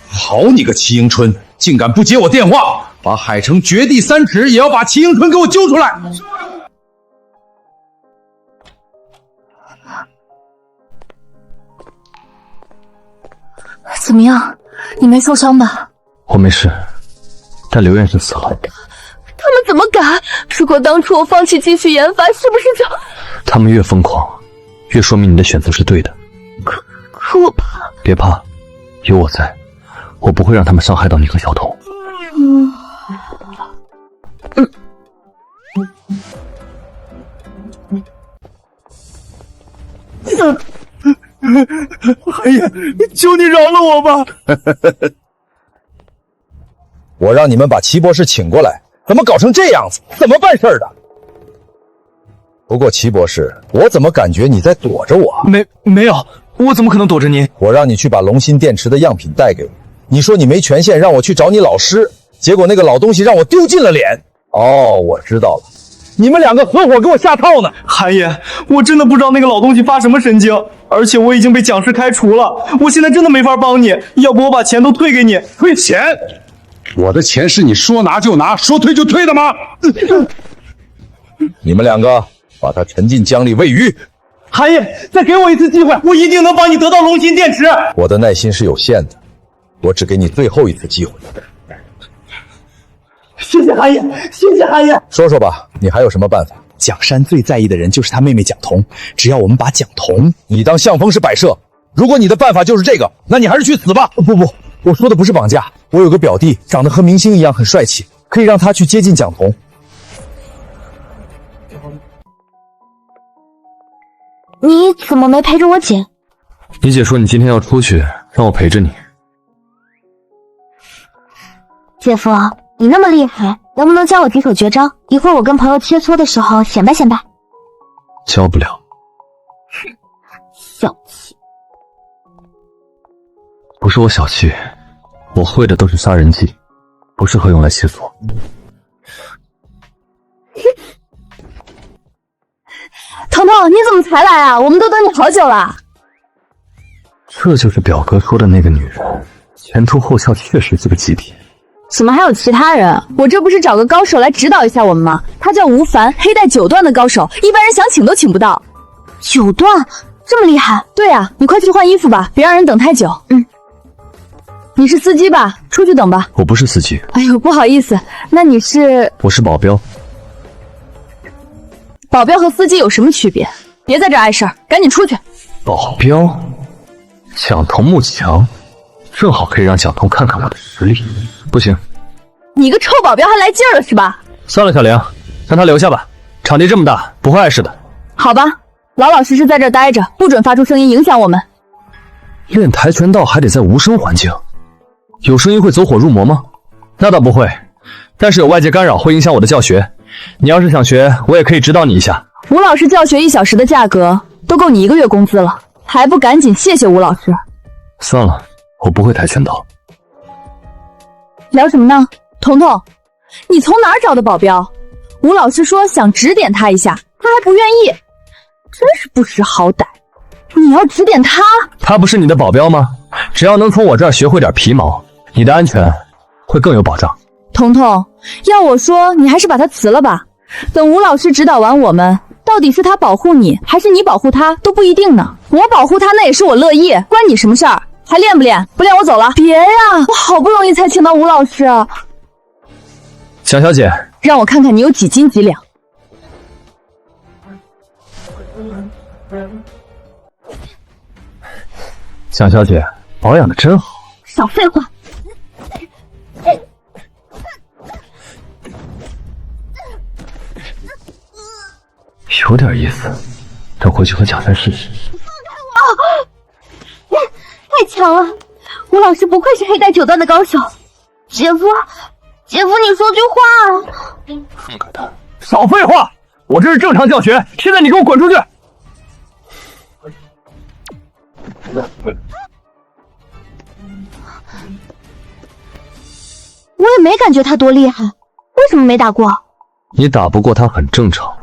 好你个齐迎春，竟敢不接我电话，把海城绝地3尺也要把齐迎春给我揪出来！怎么样？你没受伤吧？我没事，但刘院士死了。他们怎么敢？如果当初我放弃继续研发，是不是就……他们越疯狂，越说明你的选择是对的。可我怕。别怕，有我在，我不会让他们伤害到你和小童。寒夜，求你饶了我吧！我让你们把齐博士请过来，怎么搞成这样子？怎么办事的？不过齐博士，我怎么感觉你在躲着我？没有，我怎么可能躲着您？我让你去把龙芯电池的样品带给我，你说你没权限，让我去找你老师，结果那个老东西让我丢尽了脸。哦，我知道了。你们2个合伙给我下套呢！寒夜，我真的不知道那个老东西发什么神经，而且我已经被讲师开除了，我现在真的没法帮你，要不我把钱都退给你。退钱？我的钱是你说拿就拿，说退就退的吗？你们2个把他沉进江里喂鱼。寒夜，再给我一次机会，我一定能帮你得到龙芯电池。我的耐心是有限的，我只给你最后一次机会。谢谢寒夜，谢谢寒夜。说说吧，你还有什么办法？蒋山最在意的人就是他妹妹蒋彤，只要我们把蒋彤……你当向风是摆设？如果你的办法就是这个，那你还是去死吧！不，我说的不是绑架。我有个表弟，长得和明星一样，很帅气，可以让他去接近蒋彤。你怎么没陪着我姐？你姐说你今天要出去，让我陪着你。姐夫，你那么厉害，能不能教我几手绝招？一会儿我跟朋友切磋的时候显摆显摆。教不了。小气。不是我小气，我会的都是杀人技，不适合用来切磋。彤彤，你怎么才来啊？我们都等你好久了。这就是表哥说的那个女人，前凸后翘，确实这个级别。怎么还有其他人？我这不是找个高手来指导一下我们吗？他叫吴凡，黑带9段的高手，一般人想请都请不到。9段？这么厉害？对啊，你快去换衣服吧，别让人等太久。你是司机吧？出去等吧。我不是司机。哎呦，不好意思，那你是？我是保镖。保镖和司机有什么区别？别在这碍事儿，赶紧出去。保镖？蒋彤慕强，正好可以让蒋彤看看我的实力。不行，你个臭保镖还来劲儿了是吧？算了，小梁，让他留下吧。场地这么大，不会碍事的。好吧，老老实实在这儿待着，不准发出声音影响我们。练跆拳道还得在无声环境，有声音会走火入魔吗？那倒不会，但是有外界干扰会影响我的教学。你要是想学，我也可以指导你一下。吴老师教学1小时的价格都够你1个月工资了，还不赶紧谢谢吴老师？算了，我不会跆拳道。聊什么呢？彤彤，你从哪儿找的保镖？吴老师说想指点他一下，他还不愿意，真是不识好歹。你要指点他？他不是你的保镖吗？只要能从我这儿学会点皮毛，你的安全会更有保障。彤彤，要我说，你还是把他辞了吧。等吴老师指导完我们，到底是他保护你，还是你保护他，都不一定呢。我保护他那也是我乐意，关你什么事儿？还练不练？不练我走了。别呀，我好不容易才请到吴老师。蒋小姐，让我看看你有几斤几两。蒋小姐，保养的真好。少废话。有点意思，等回去和蒋山试试。太强了！吴老师不愧是黑带9段的高手。姐夫，你说句话。放开他！少废话！我这是正常教学，现在你给我滚出去！我也没感觉他多厉害，为什么没打过？你打不过他很正常，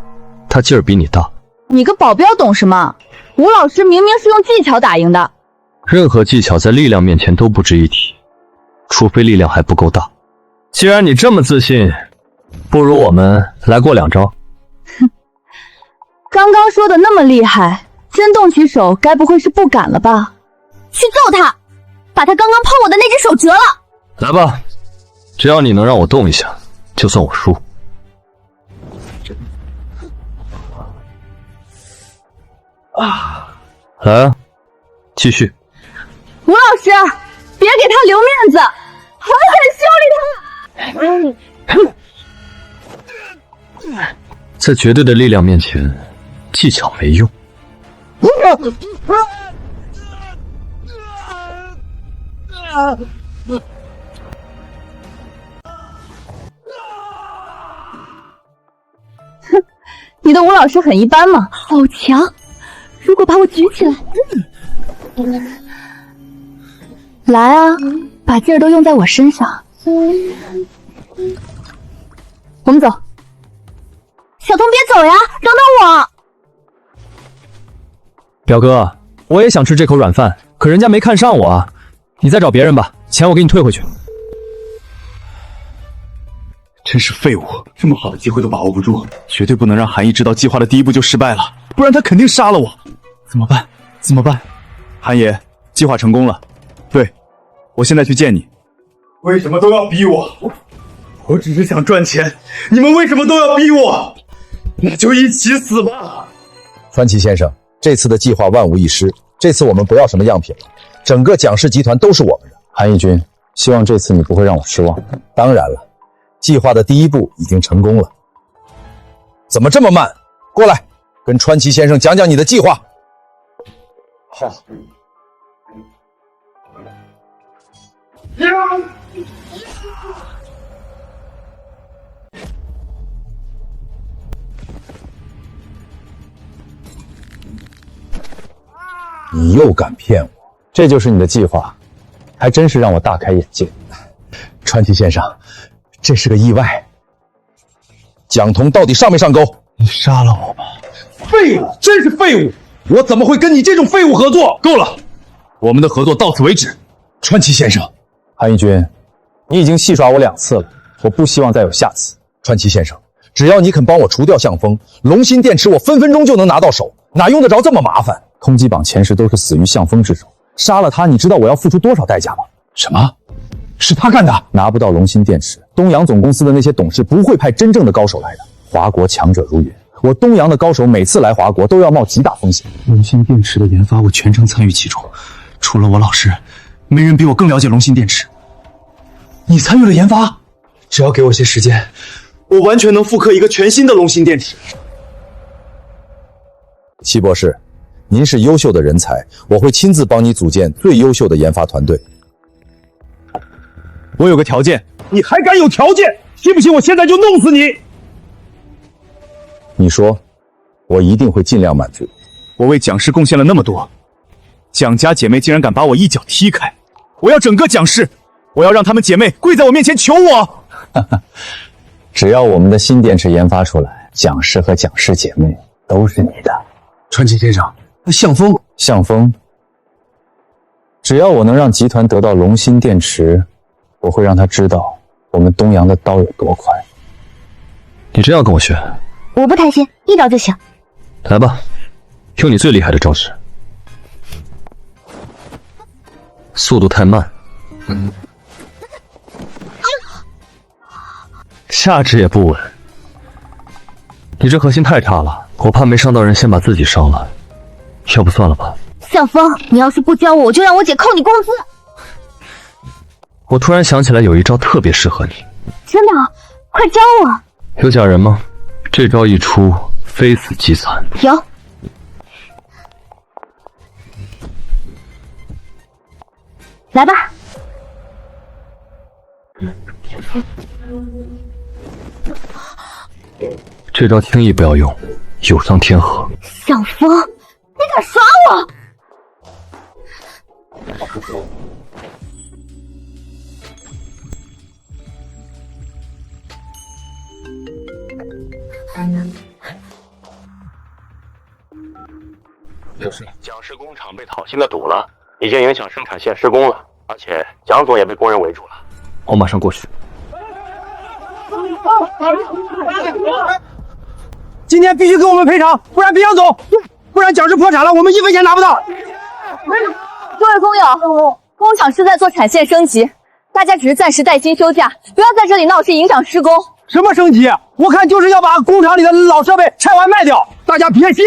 他劲儿比你大。你个保镖懂什么？吴老师明明是用技巧打赢的。任何技巧在力量面前都不值一提，除非力量还不够大。既然你这么自信，不如我们来过2招。哼，刚刚说的那么厉害，真动起手该不会是不敢了吧？去揍他，把他刚刚碰我的那只手折了。来吧，只要你能让我动一下，就算我输。来啊，继续。吴老师，别给他留面子，狠狠修理他！在绝对的力量面前，技巧没用。哼，你的吴老师很一般嘛，好强！如果把我举起来，来啊，把劲儿都用在我身上。我们走。小童别走呀，等等我。表哥，我也想吃这口软饭，可人家没看上我啊。你再找别人吧，钱我给你退回去。真是废物，这么好的机会都把握不住，绝对不能让韩毅知道计划的第一步就失败了，不然他肯定杀了我。怎么办？怎么办？韩爷，计划成功了。对，我现在去见你。为什么都要逼我？我只是想赚钱，你们为什么都要逼我？那就一起死吧！川崎先生，这次的计划万无一失，这次我们不要什么样品了，整个蒋氏集团都是我们的。韩义军，希望这次你不会让我失望。当然了，计划的第一步已经成功了。怎么这么慢？过来，跟川崎先生讲讲你的计划。好。你又敢骗我？这就是你的计划，还真是让我大开眼界。川崎先生，这是个意外。蒋彤到底上没上钩？你杀了我吧！废物，真是废物！我怎么会跟你这种废物合作？够了，我们的合作到此为止。川崎先生，韩义军，你已经戏耍我2次了，我不希望再有下次。川崎先生，只要你肯帮我除掉向风，龙芯电池我分分钟就能拿到手，哪用得着这么麻烦？通缉榜前世都是死于向风之手，杀了他，你知道我要付出多少代价吗？什么？是他干的？拿不到龙芯电池，东洋总公司的那些董事不会派真正的高手来的。华国强者如云，我东洋的高手每次来华国都要冒极大风险。龙芯电池的研发，我全程参与其中，除了我老师，没人比我更了解龙芯电池。你参与了研发？只要给我些时间，我完全能复刻一个全新的龙芯电池。戚博士，您是优秀的人才，我会亲自帮你组建最优秀的研发团队。我有个条件，你还敢有条件？信不信我现在就弄死你？你说，我一定会尽量满足。我为蒋氏贡献了那么多，蒋家姐妹竟然敢把我一脚踢开！我要整个蒋氏，我要让她们姐妹跪在我面前求我！只要我们的新电池研发出来，蒋氏和蒋氏姐妹都是你的。川崎先生，那向风，只要我能让集团得到龙芯电池，我会让他知道我们东洋的刀有多快。你真要跟我学？我不贪心，一招就行。来吧，用你最厉害的招式。速度太慢，下肢也不稳。你这核心太差了，我怕没伤到人，先把自己伤了。要不算了吧。向风，你要是不教我，我就让我姐扣你工资。我突然想起来有一招特别适合你。真的？快教我。有假人吗？这招一出，非死即残。有。来吧。这招轻易不要用，有伤天和。向风，你敢耍我？就是蒋氏工厂被讨薪的堵了，已经影响生产线施工了，而且蒋总也被工人围住了。我马上过去。今天必须给我们赔偿，不然别想走，不然蒋氏破产了，我们1分钱拿不到。各位工友，工厂是在做产线升级，大家只是暂时带薪休假，不要在这里闹事，影响施工。什么升级？我看就是要把工厂里的老设备拆完卖掉，大家别信，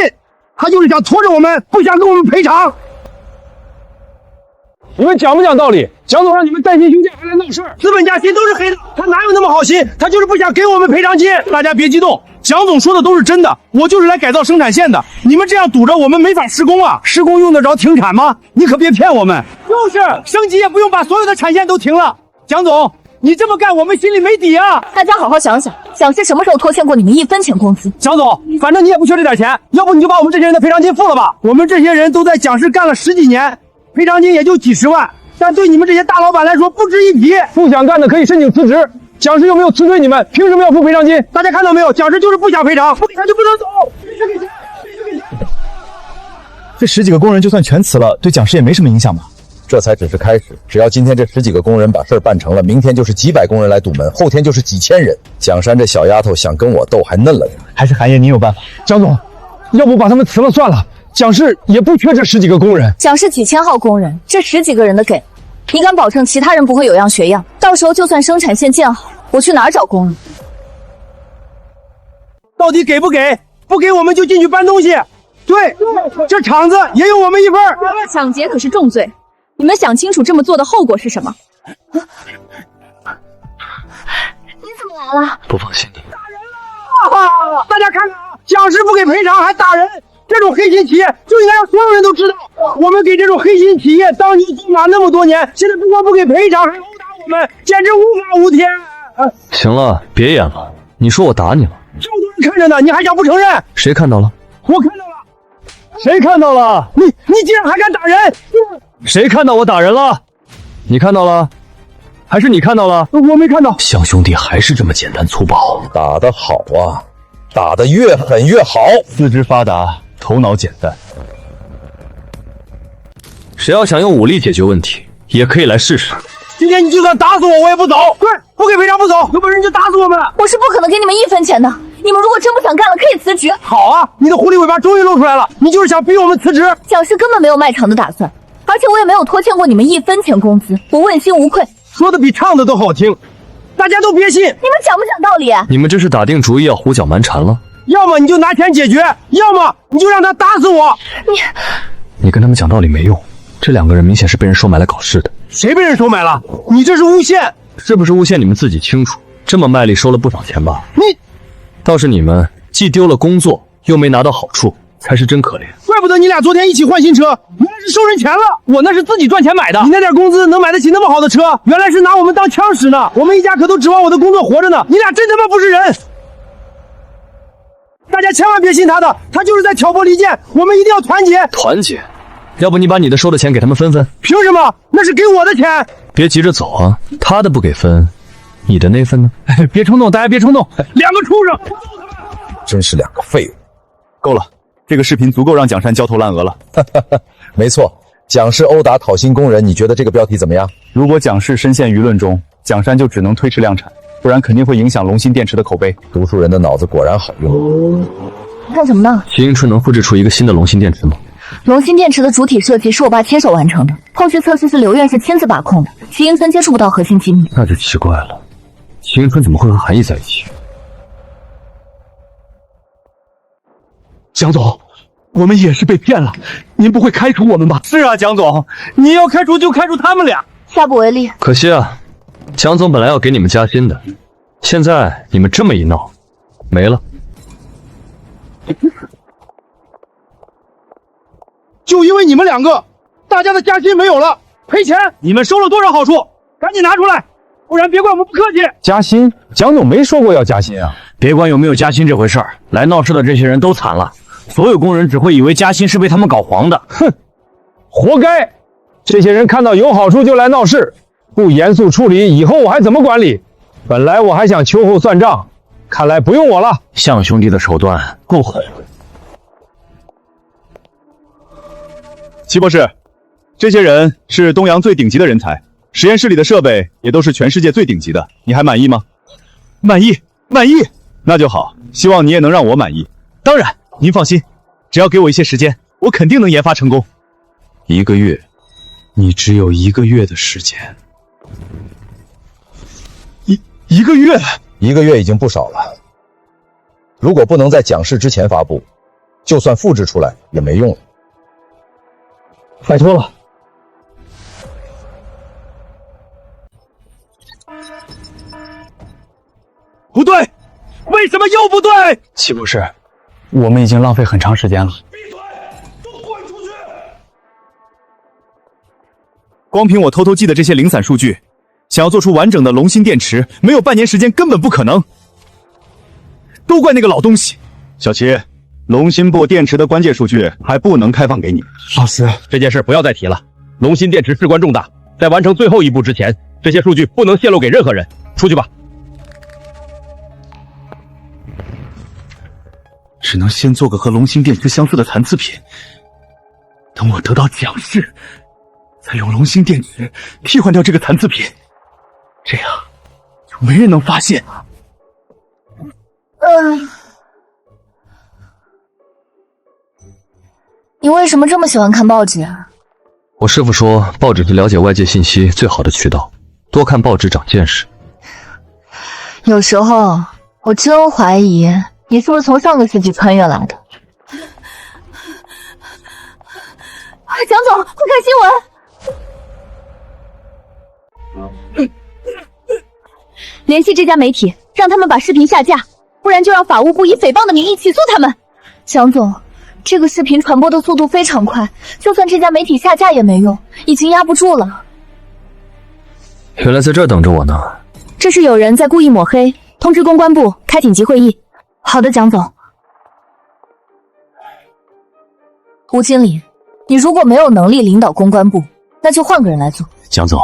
他就是想拖着我们，不想给我们赔偿。你们讲不讲道理？蒋总让你们带薪休假还来闹事儿，资本家心都是黑的，他哪有那么好心？他就是不想给我们赔偿金。大家别激动，蒋总说的都是真的，我就是来改造生产线的。你们这样堵着我们没法施工啊！施工用得着停产吗？你可别骗我们。就是升级也不用把所有的产线都停了。蒋总，你这么干我们心里没底啊！大家好好想想，蒋氏什么时候拖欠过你们1分钱工资？蒋总，反正你也不缺这点钱，要不你就把我们这些人的赔偿金付了吧。我们这些人都在蒋氏干了10几年，赔偿金也就几十万。但对你们这些大老板来说不值一提，不想干的可以申请辞职。蒋氏又没有辞退你们，凭什么要付赔偿金？大家看到没有？蒋氏就是不想赔偿，不给他就不能走。这10几个工人就算全辞了，对蒋氏也没什么影响吧？这才只是开始，只要今天这10几个工人把事儿办成了，明天就是几百工人来堵门，后天就是几千人。蒋珊这小丫头想跟我斗还嫩了点，还是韩爷你有办法？蒋总，要不把他们辞了算了。蒋氏也不缺这10几个工人，蒋氏几千号工人，这10几个人的给，你敢保证其他人不会有样学样？到时候就算生产线建好，我去哪儿找工人？到底给不给？不给我们就进去搬东西。对，这厂子也有我们一份。抢劫可是重罪，你们想清楚这么做的后果是什么？你怎么来了？不放心你。打人了！大家看看啊，蒋氏不给赔偿还打人。这种黑心企业就应该让所有人都知道，我们给这种黑心企业当牛做马那么多年，现在不光不给赔偿，还殴打我们，简直无法无天。行了，别演了，你说我打你了？这么多人看着呢，你还想不承认？谁看到了？我看到了。谁看到了？你竟然还敢打人！谁看到我打人了？你看到了？还是你看到了？我没看到。想兄弟还是这么简单粗暴，打得好啊，打得越狠越好。四肢发达，头脑简单。谁要想用武力解决问题，也可以来试试。今天你就算打死我，我也不走。对，不给赔偿不走，有本事你就打死我们。我是不可能给你们1分钱的。你们如果真不想干了，可以辞职。好啊，你的狐狸尾巴终于露出来了，你就是想逼我们辞职。蒋氏根本没有卖厂的打算，而且我也没有拖欠过你们1分钱工资，我问心无愧。说的比唱的都好听，大家都别信。你们讲不讲道理？你们这是打定主意要胡搅蛮缠了？要么你就拿钱解决，要么你就让他打死我。你跟他们讲道理没用，这2个人明显是被人收买来搞事的。谁被人收买了？你这是诬陷。是不是诬陷你们自己清楚，这么卖力收了不少钱吧？倒是你们既丢了工作，又没拿到好处，才是真可怜。怪不得你俩昨天一起换新车，原来是收人钱了。我那是自己赚钱买的，你那点工资能买得起那么好的车？原来是拿我们当枪使呢。我们一家可都指望我的工作活着呢。你俩真他妈不是人！大家千万别信他的，他就是在挑拨离间。我们一定要团结。团结？要不你把你的收的钱给他们分分？凭什么？那是给我的钱。别急着走啊，他的不给分，你的那份呢？别冲动，大家别冲动。2个畜生！真是2个废物。够了，这个视频足够让蒋珊焦头烂额了。没错，蒋氏殴打讨薪工人，你觉得这个标题怎么样？如果蒋氏深陷舆论中，蒋珊就只能推迟量产，不然肯定会影响龙芯电池的口碑。读书人的脑子果然好用。干什么呢？齐迎春能复制出一个新的龙芯电池吗？龙芯电池的主体设计是我爸亲手完成的，后续测试是刘院士亲自把控的，齐迎春接触不到核心机密。那就奇怪了，齐迎春怎么会和韩毅在一起？蒋总，我们也是被骗了，您不会开除我们吧？是啊，蒋总，你要开除就开除他们俩。下不为例。可惜啊，蒋总本来要给你们加薪的，现在你们这么一闹，没了。就因为你们2个，大家的加薪没有了，赔钱。你们收了多少好处？赶紧拿出来，不然别怪我们不客气。加薪？蒋总没说过要加薪啊。别管有没有加薪这回事儿，来闹事的这些人都惨了。所有工人只会以为加薪是被他们搞黄的。哼，活该！这些人看到有好处就来闹事，不严肃处理，以后我还怎么管理？本来我还想秋后算账，看来不用我了。向兄弟的手段够狠。齐博士，这些人是东洋最顶级的人才，实验室里的设备也都是全世界最顶级的，你还满意吗？满意，满意。那就好，希望你也能让我满意。当然，您放心，只要给我一些时间，我肯定能研发成功。1个月，你只有1个月的时间。一个月？1个月已经不少了。如果不能在讲师之前发布，就算复制出来也没用了。拜托了。不对，为什么又不对？齐博士，我们已经浪费很长时间了。光凭我偷偷记的这些零散数据，想要做出完整的龙芯电池，没有半年时间根本不可能。都怪那个老东西。小齐，龙芯部电池的关键数据还不能开放给你。老师，这件事不要再提了。龙芯电池事关重大，在完成最后一步之前，这些数据不能泄露给任何人。出去吧。只能先做个和龙芯电池相似的残次品，等我得到奖式，再用龙芯电池替换掉这个残次品，这样就没人能发现。你为什么这么喜欢看报纸啊？我师父说，报纸是了解外界信息最好的渠道，多看报纸长见识。有时候我真怀疑你是不是从上个世纪穿越来的。蒋总，快看新闻！联系这家媒体，让他们把视频下架，不然就让法务部以诽谤的名义起诉他们。蒋总，这个视频传播的速度非常快，就算这家媒体下架也没用，已经压不住了。原来在这儿等着我呢。这是有人在故意抹黑，通知公关部开紧急会议。好的，蒋总。吴经理，你如果没有能力领导公关部，那就换个人来做。蒋总，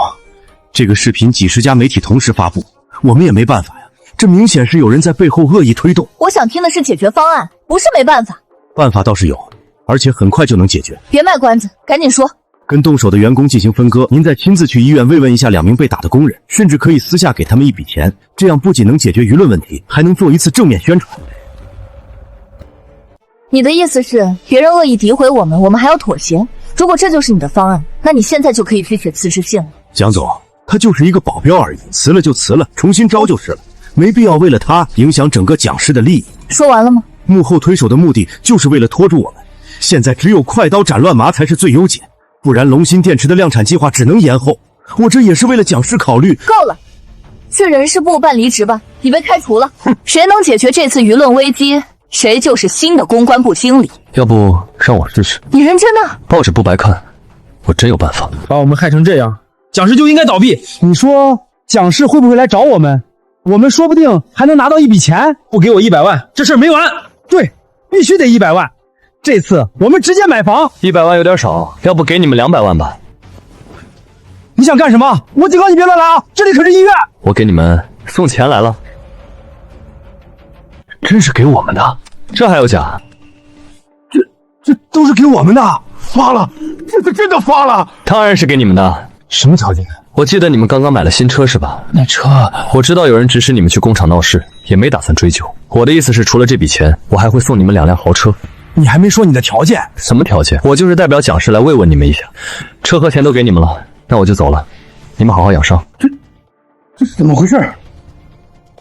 这个视频几十家媒体同时发布，我们也没办法呀。这明显是有人在背后恶意推动。我想听的是解决方案，不是没办法。办法倒是有，而且很快就能解决。别卖关子，赶紧说。跟动手的员工进行分割，您再亲自去医院慰问一下2名被打的工人，甚至可以私下给他们一笔钱，这样不仅能解决舆论问题，还能做一次正面宣传。你的意思是，别人恶意诋毁我们，我们还要妥协？如果这就是你的方案，那你现在就可以去写辞职信了。蒋总，他就是一个保镖而已，辞了就辞了，重新招就是了，没必要为了他影响整个讲师的利益。说完了吗？幕后推手的目的就是为了拖住我们，现在只有快刀斩乱麻才是最优解，不然龙芯电池的量产计划只能延后。我这也是为了讲师考虑。够了，去人事部办离职吧，你被开除了。谁能解决这次舆论危机，谁就是新的公关部经理。要不让我试试？你认真的？报纸不白看，我真有办法。把我们害成这样，讲师就应该倒闭。你说讲师会不会来找我们？我们说不定还能拿到一笔钱。不给我100万，这事儿没完。对，必须得100万。这次我们直接买房。100万有点少，要不给你们200万吧？你想干什么？我警告你别乱来啊！这里可是医院。我给你们送钱来了。真是给我们的？这还有假？这都是给我们的，发了，这次真的发了。当然是给你们的。什么条件？我记得你们刚刚买了新车是吧？那车……我知道有人指使你们去工厂闹事，也没打算追究。我的意思是，除了这笔钱，我还会送你们2辆豪车。你还没说你的条件。什么条件？我就是代表讲师来慰问你们一下。车和钱都给你们了，那我就走了。你们好好养伤。这是怎么回事？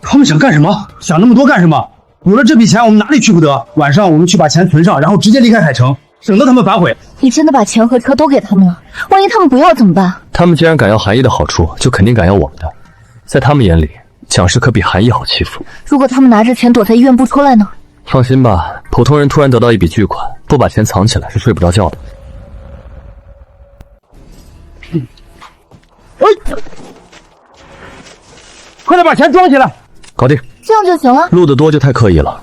他们想干什么？想那么多干什么？有了这笔钱，我们哪里去不得？晚上我们去把钱存上，然后直接离开海城，省得他们反悔。你真的把钱和车都给他们了？万一他们不要怎么办？他们既然敢要韩毅的好处，就肯定敢要我们的。在他们眼里，讲师可比韩毅好欺负。如果他们拿着钱躲在医院不出来呢？放心吧，普通人突然得到一笔巨款，不把钱藏起来是睡不着觉的。快点把钱装起来！搞定。这样就行了？录得多就太刻意了。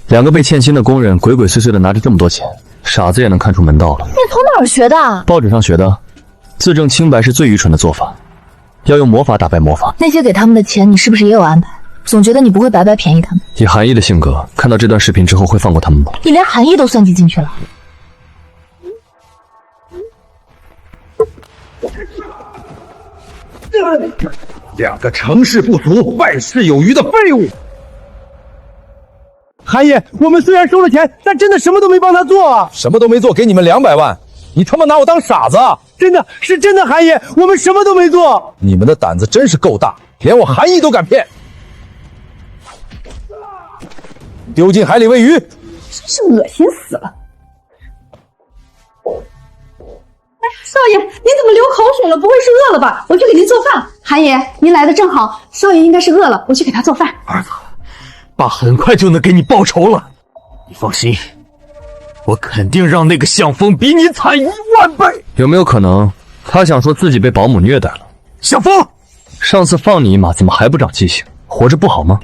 2个被欠薪的工人鬼鬼祟祟的拿着这么多钱，傻子也能看出门道了。你从哪儿学的？报纸上学的。自证清白是最愚蠢的做法，要用魔法打败魔法。那些给他们的钱，你是不是也有安排？总觉得你不会白白便宜他们。以韩毅的性格，看到这段视频之后会放过他们吗？你连韩毅都算计进去了。两个成事不足败事有余的废物！韩爷，我们虽然收了钱，但真的什么都没帮他做啊！什么都没做，给你们200万，你他妈拿我当傻子啊！真的是真的，韩爷，我们什么都没做。你们的胆子真是够大，连我韩毅都敢骗，丢进海里喂鱼！真是恶心死了！哎，少爷，您怎么流口水了？不会是饿了吧？我去给您做饭。韩爷，您来的正好，少爷应该是饿了，我去给他做饭。儿子，爸很快就能给你报仇了，你放心，我肯定让那个向风比你惨1万倍。有没有可能，他想说自己被保姆虐待了？向风，上次放你一马，怎么还不长记性？活着不好吗？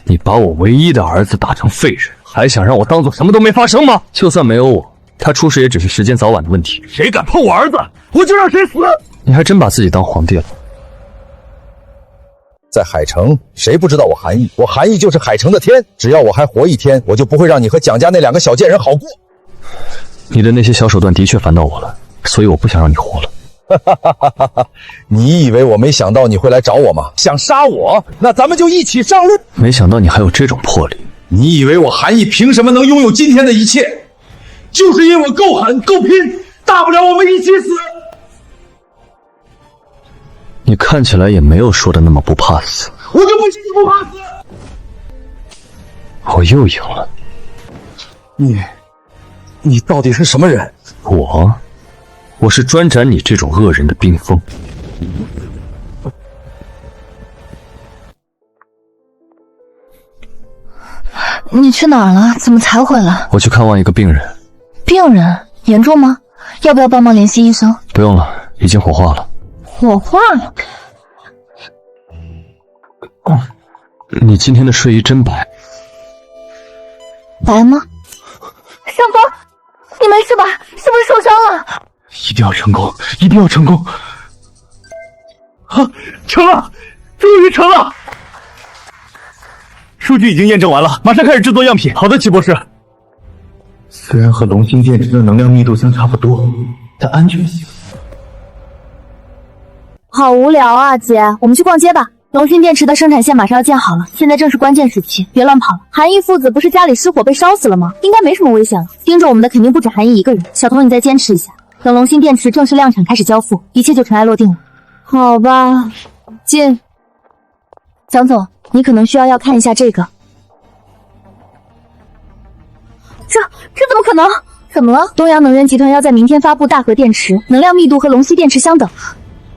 你把我唯一的儿子打成废人，还想让我当做什么都没发生吗？就算没有我，他出事也只是时间早晚的问题。谁敢碰我儿子，我就让谁死！你还真把自己当皇帝了。在海城，谁不知道我韩毅？我韩毅就是海城的天，只要我还活一天，我就不会让你和蒋家那2个小贱人好过。你的那些小手段的确烦到我了，所以我不想让你活了。你以为我没想到你会来找我吗？想杀我？那咱们就一起上路。没想到你还有这种魄力。你以为我韩毅凭什么能拥有今天的一切？就是因为我够狠够拼，大不了我们一起死。你看起来也没有说的那么不怕死。我就不信你不怕死。我又赢了。你到底是什么人？我是专斩你这种恶人的冰封。你去哪儿了？怎么才回来？我去看望一个病人。病人严重吗？要不要帮忙联系医生？不用了，已经火化了。火化了？你今天的睡衣真白。白吗？向风，你没事吧？是不是受伤了？一定要成功，一定要成功！啊，成了，终于成了！数据已经验证完了，马上开始制作样品。好的，齐博士。虽然和龙芯电池的能量密度相差不多，但安全性……好无聊啊，姐，我们去逛街吧。龙芯电池的生产线马上要建好了，现在正是关键时期，别乱跑了。韩毅父子不是家里失火被烧死了吗？应该没什么危险了。盯着我们的肯定不止韩毅一个人。小童，你再坚持一下，等龙芯电池正式量产开始交付，一切就尘埃落定了。好吧，进。蒋总，你可能需要看一下这个。这怎么可能？怎么了？东阳能源集团要在明天发布大核电池，能量密度和龙芯电池相等。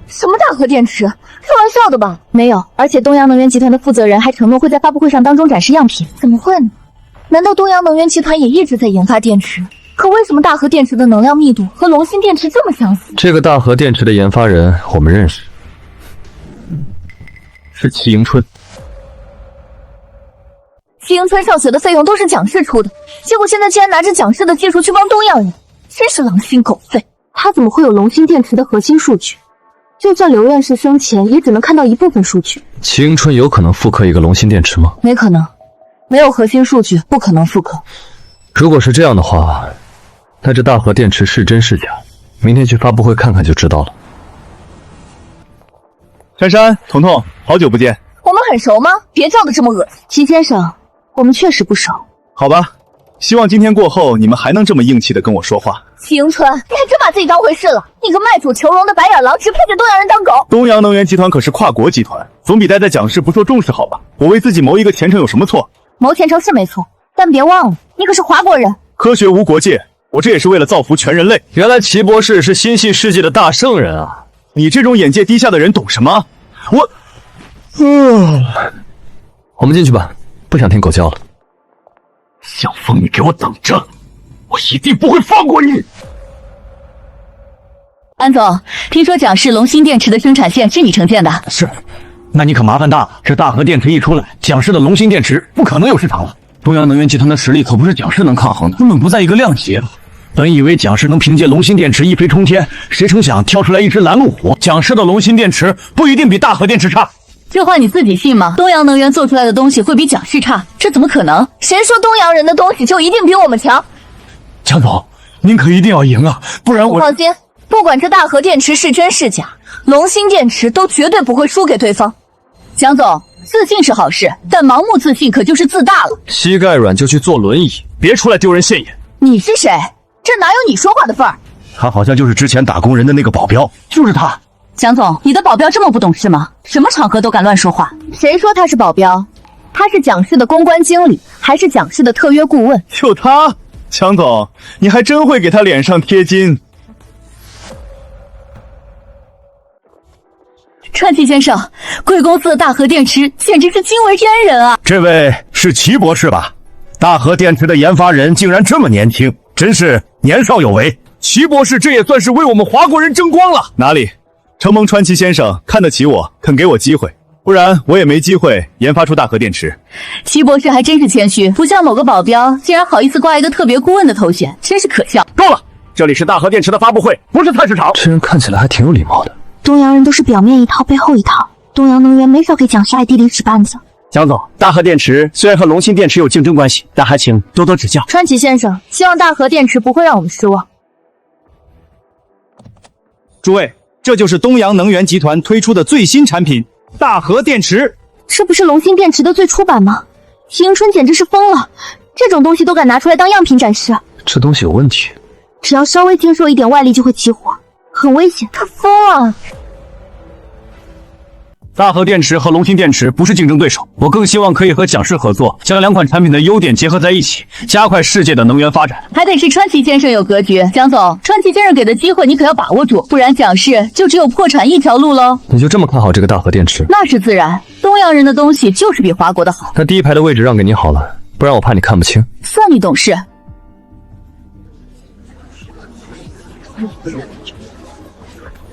什么大核电池？开玩笑的吧？没有，而且东阳能源集团的负责人还承诺会在发布会上当中展示样品。怎么会呢？难道东阳能源集团也一直在研发电池？可为什么大核电池的能量密度和龙芯电池这么相似？这个大核电池的研发人我们认识，是齐迎春。齐迎春上学的费用都是蒋氏出的，结果现在竟然拿着蒋氏的技术去帮东阳人，真是狼心狗肺。他怎么会有龙芯电池的核心数据？就算刘院士生前也只能看到一部分数据。齐迎春有可能复刻一个龙芯电池吗？没可能，没有核心数据不可能复刻。如果是这样的话，那这大核电池是真是假，明天去发布会看看就知道了。珊珊、彤彤，好久不见。我们很熟吗？别叫得这么恶心。齐先生，我们确实不熟。好吧，希望今天过后你们还能这么硬气的跟我说话。齐迎春，你还真把自己当回事了！你个卖主求荣的白眼狼，只配给东阳人当狗。东阳能源集团可是跨国集团，总比待在蒋氏不受重视好吧？我为自己谋一个前程有什么错？谋前程是没错，但别忘了，你可是华国人。科学无国界，我这也是为了造福全人类。原来齐博士是心系世界的大圣人啊！你这种眼界低下的人懂什么？我们进去吧，不想听狗叫了。向风，你给我等着，我一定不会放过你！安总，听说蒋氏龙芯电池的生产线是你承建的？是，那你可麻烦大了。这大核电池一出来，蒋氏的龙芯电池不可能有市场了。东阳能源集团的实力可不是蒋氏能抗衡的，根本不在一个量级。本以为蒋氏能凭借龙芯电池一飞冲天，谁成想跳出来一只拦路虎。蒋氏的龙芯电池不一定比大核电池差。这话你自己信吗？东洋能源做出来的东西会比蒋氏差？这怎么可能？谁说东洋人的东西就一定比我们强？蒋总，您可一定要赢啊，不然我……放心，不管这大和电池是真是假，龙芯电池都绝对不会输给对方。蒋总，自信是好事，但盲目自信可就是自大了。膝盖软就去坐轮椅，别出来丢人现眼。你是谁？这哪有你说话的份儿？他好像就是之前打工人的那个保镖，就是他。蒋总，你的保镖这么不懂事吗？什么场合都敢乱说话？谁说他是保镖？他是蒋氏的公关经理，还是蒋氏的特约顾问？就他，蒋总，你还真会给他脸上贴金。川崎先生，贵公司的大和电池简直是惊为天人啊！这位是齐博士吧？大和电池的研发人竟然这么年轻，真是年少有为。齐博士这也算是为我们华国人争光了。哪里？承蒙川崎先生看得起我，肯给我机会，不然我也没机会研发出大和电池。齐博士还真是谦虚，不像某个保镖，竟然好意思挂一个特别顾问的头衔，真是可笑。够了，这里是大和电池的发布会，不是菜市场。这人看起来还挺有礼貌的。东洋人都是表面一套背后一套，东洋能源没少给蒋氏 ID 里使绊子。蒋总，大和电池虽然和龙芯电池有竞争关系，但还请多多指教。川崎先生，希望大和电池不会让我们失望。诸位，这就是东洋能源集团推出的最新产品大和电池。这不是龙芯电池的最初版吗？齐迎春简直是疯了，这种东西都敢拿出来当样品展示。这东西有问题，只要稍微经受一点外力就会起火，很危险。他疯了！大和电池和龙芯电池不是竞争对手，我更希望可以和蒋氏合作，将两款产品的优点结合在一起，加快世界的能源发展。还得是川崎先生有格局，蒋总，川崎先生给的机会你可要把握住，不然蒋氏就只有破产一条路喽。你就这么看好这个大和电池？那是自然，东洋人的东西就是比华国的好。那第一排的位置让给你好了，不然我怕你看不清。算你懂事。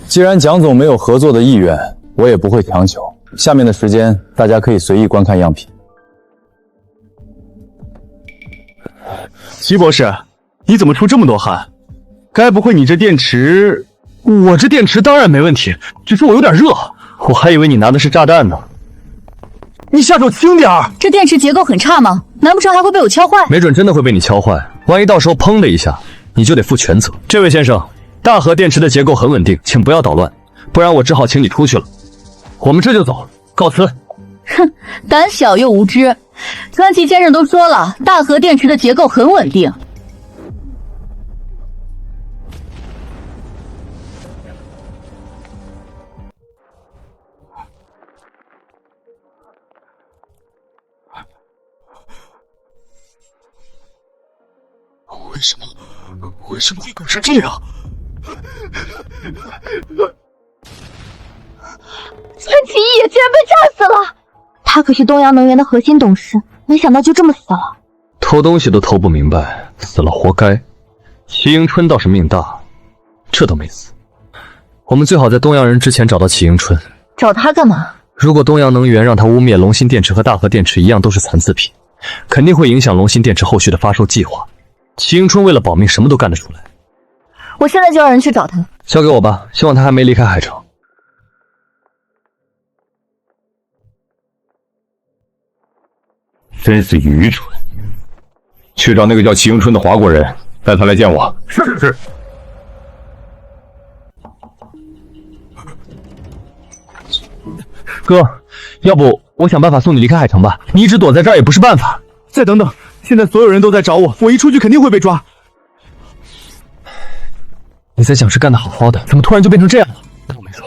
既然蒋总没有合作的意愿，我也不会强求。下面的时间，大家可以随意观看样品。齐博士，你怎么出这么多汗？该不会你这电池……我这电池当然没问题，只是我有点热。我还以为你拿的是炸弹呢。你下手轻点儿！这电池结构很差吗？难不成还会被我敲坏？没准真的会被你敲坏，万一到时候砰的一下，你就得负全责。这位先生，大和电池的结构很稳定，请不要捣乱，不然我只好请你出去了。我们这就走，告辞。哼，胆小又无知。川崎先生都说了，大和电池的结构很稳定。为什么会搞成这样？川崎义也居然被炸死了！他可是东洋能源的核心董事，没想到就这么死了。偷东西都偷不明白，死了活该。齐迎春倒是命大，这都没死。我们最好在东洋人之前找到齐迎春。找他干嘛？如果东洋能源让他污蔑龙芯电池和大和电池一样都是残次品，肯定会影响龙芯电池后续的发售计划。齐迎春为了保命，什么都干得出来。我现在就让人去找他。交给我吧，希望他还没离开海城。真是愚蠢！去找那个叫齐迎春的华国人，带他来见我。是。哥，要不我想办法送你离开海城吧？你一直躲在这儿也不是办法。再等等，现在所有人都在找我，我一出去肯定会被抓。你在蒋氏干得好好的，怎么突然就变成这样了？当我没说。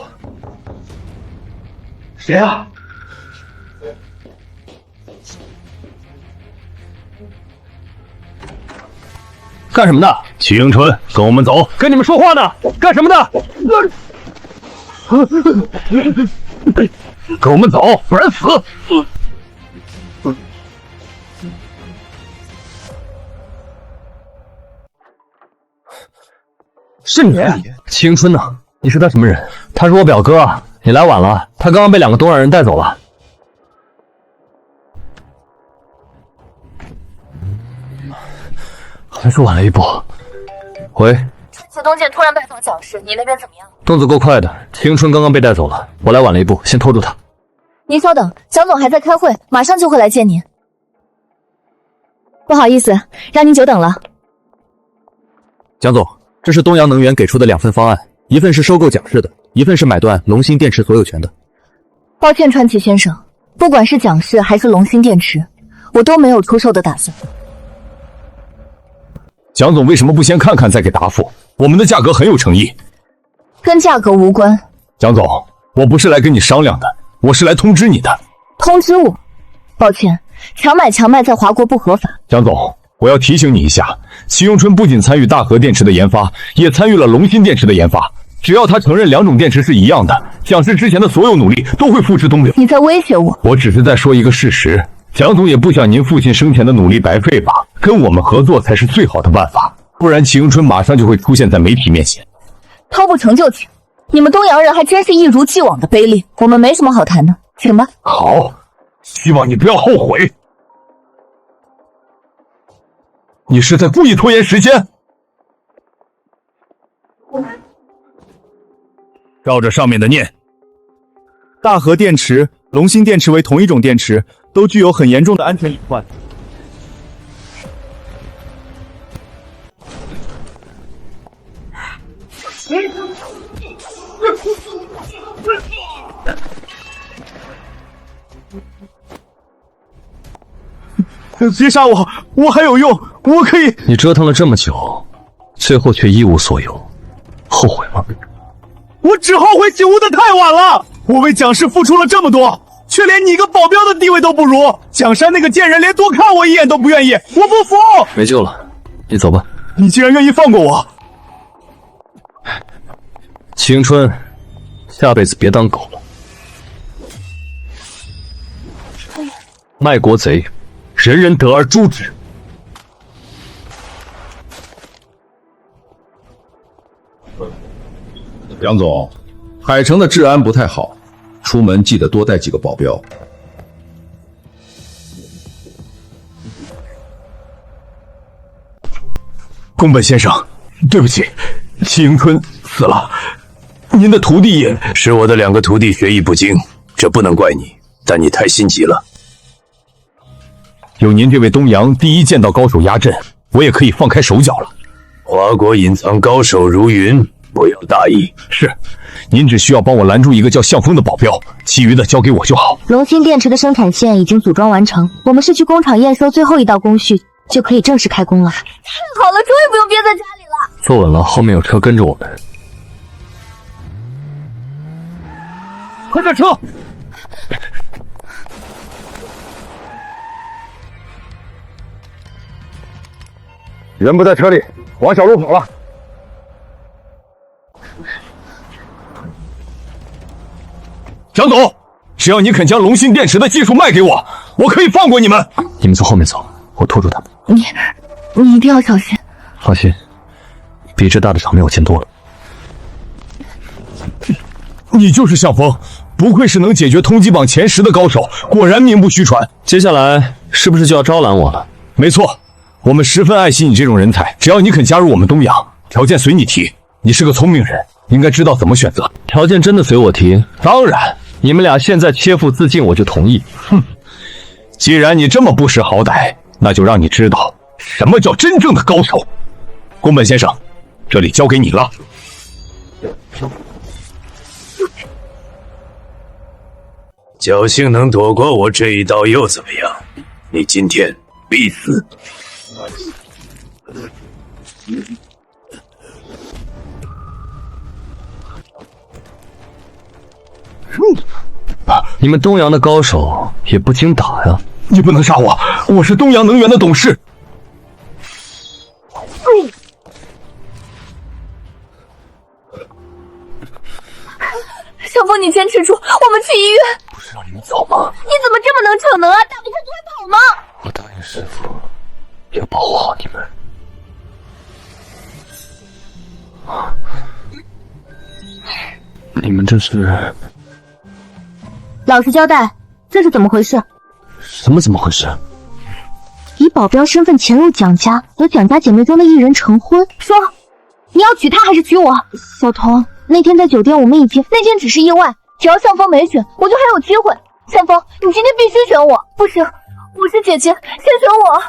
谁啊？干什么的？齐迎春，跟我们走。跟你们说话呢，干什么的？跟我们走，不然死！是你，齐迎春呢？你是他什么人？他是我表哥，你来晚了，他刚刚被2个东洋人带走了。还是晚了一步。喂，此东介突然拜访蒋氏，你那边怎么样？动作够快的，齐迎春刚刚被带走了，我来晚了一步，先拖住他。您稍等，蒋总还在开会，马上就会来见您。不好意思，让您久等了。蒋总，这是东阳能源给出的2份方案，一份是收购蒋氏的，一份是买断龙芯电池所有权的。抱歉，川崎先生，不管是蒋氏还是龙芯电池，我都没有出售的打算。蒋总为什么不先看看再给答复？我们的价格很有诚意。跟价格无关。蒋总，我不是来跟你商量的，我是来通知你的。通知我？抱歉，强买强卖在华国不合法。蒋总，我要提醒你一下，齐永春不仅参与大和电池的研发，也参与了龙芯电池的研发。只要他承认2种电池是一样的，蒋氏之前的所有努力都会付之东流。你在威胁我？我只是在说一个事实。蒋总也不想您父亲生前的努力白费吧？跟我们合作才是最好的办法，不然齐永春马上就会出现在媒体面前。掏不成就请，你们东阳人还真是一如既往的卑劣，我们没什么好谈的，请吧。好，希望你不要后悔。你是在故意拖延时间？照着上面的念，大和电池、龙芯电池为同一种电池，都具有很严重的安全隐患。别杀我，我还有用，我可以。你折腾了这么久，最后却一无所有，后悔吗？我只后悔醒悟的太晚了。我为蒋氏付出了这么多，却连你一个保镖的地位都不如。蒋山那个贱人连多看我一眼都不愿意，我不服。没救了，你走吧。你竟然愿意放过我？齐迎春，下辈子别当狗了。卖国贼，人人得而诛之。杨总，海城的治安不太好，出门记得多带几个保镖。宫本先生，对不起，齐迎春死了，您的徒弟也是我的2个徒弟学艺不精，这不能怪你，但你太心急了。有您这位东阳第一剑道高手压阵，我也可以放开手脚了。华国隐藏高手如云，不要大意。是，您只需要帮我拦住一个叫向风的保镖，其余的交给我就好。龙芯电池的生产线已经组装完成，我们是去工厂验收最后一道工序，就可以正式开工了。太好了，终于不用憋在家里了。坐稳了，后面有车跟着我们。快下车！人不在车里，往小路跑了。蒋总，只要你肯将龙芯电池的技术卖给我，我可以放过你们。你们从后面走，我拖住他们。你一定要小心。放心，比这大的场面我见多了。你就是向风，不愧是能解决通缉榜前10的高手，果然名不虚传。接下来是不是就要招揽我了？没错，我们十分爱惜你这种人才，只要你肯加入我们东阳，条件随你提。你是个聪明人，应该知道怎么选择。条件真的随我提？当然，你们俩现在切腹自尽，我就同意。哼，既然你这么不识好歹，那就让你知道什么叫真正的高手。宫本先生，这里交给你了。侥幸能躲过我这一刀又怎么样？你今天必死！你们东阳的高手也不经打呀！你不能杀我，我是东阳能源的董事。小峰，你坚持住，我们去医院。不是让你们走吗？你怎么这么能逞能啊？打不过就会跑吗？我答应师父要保护好你们。你们这是？老实交代，这是怎么回事？怎么回事？以保镖身份潜入蒋家，和蒋家姐妹中的一人成婚。说，你要娶她还是娶我？小童，那天在酒店我们已经……那天只是意外，只要向风没选，我就还有机会。山峰，你今天必须选我，不行，我是姐姐，先选我。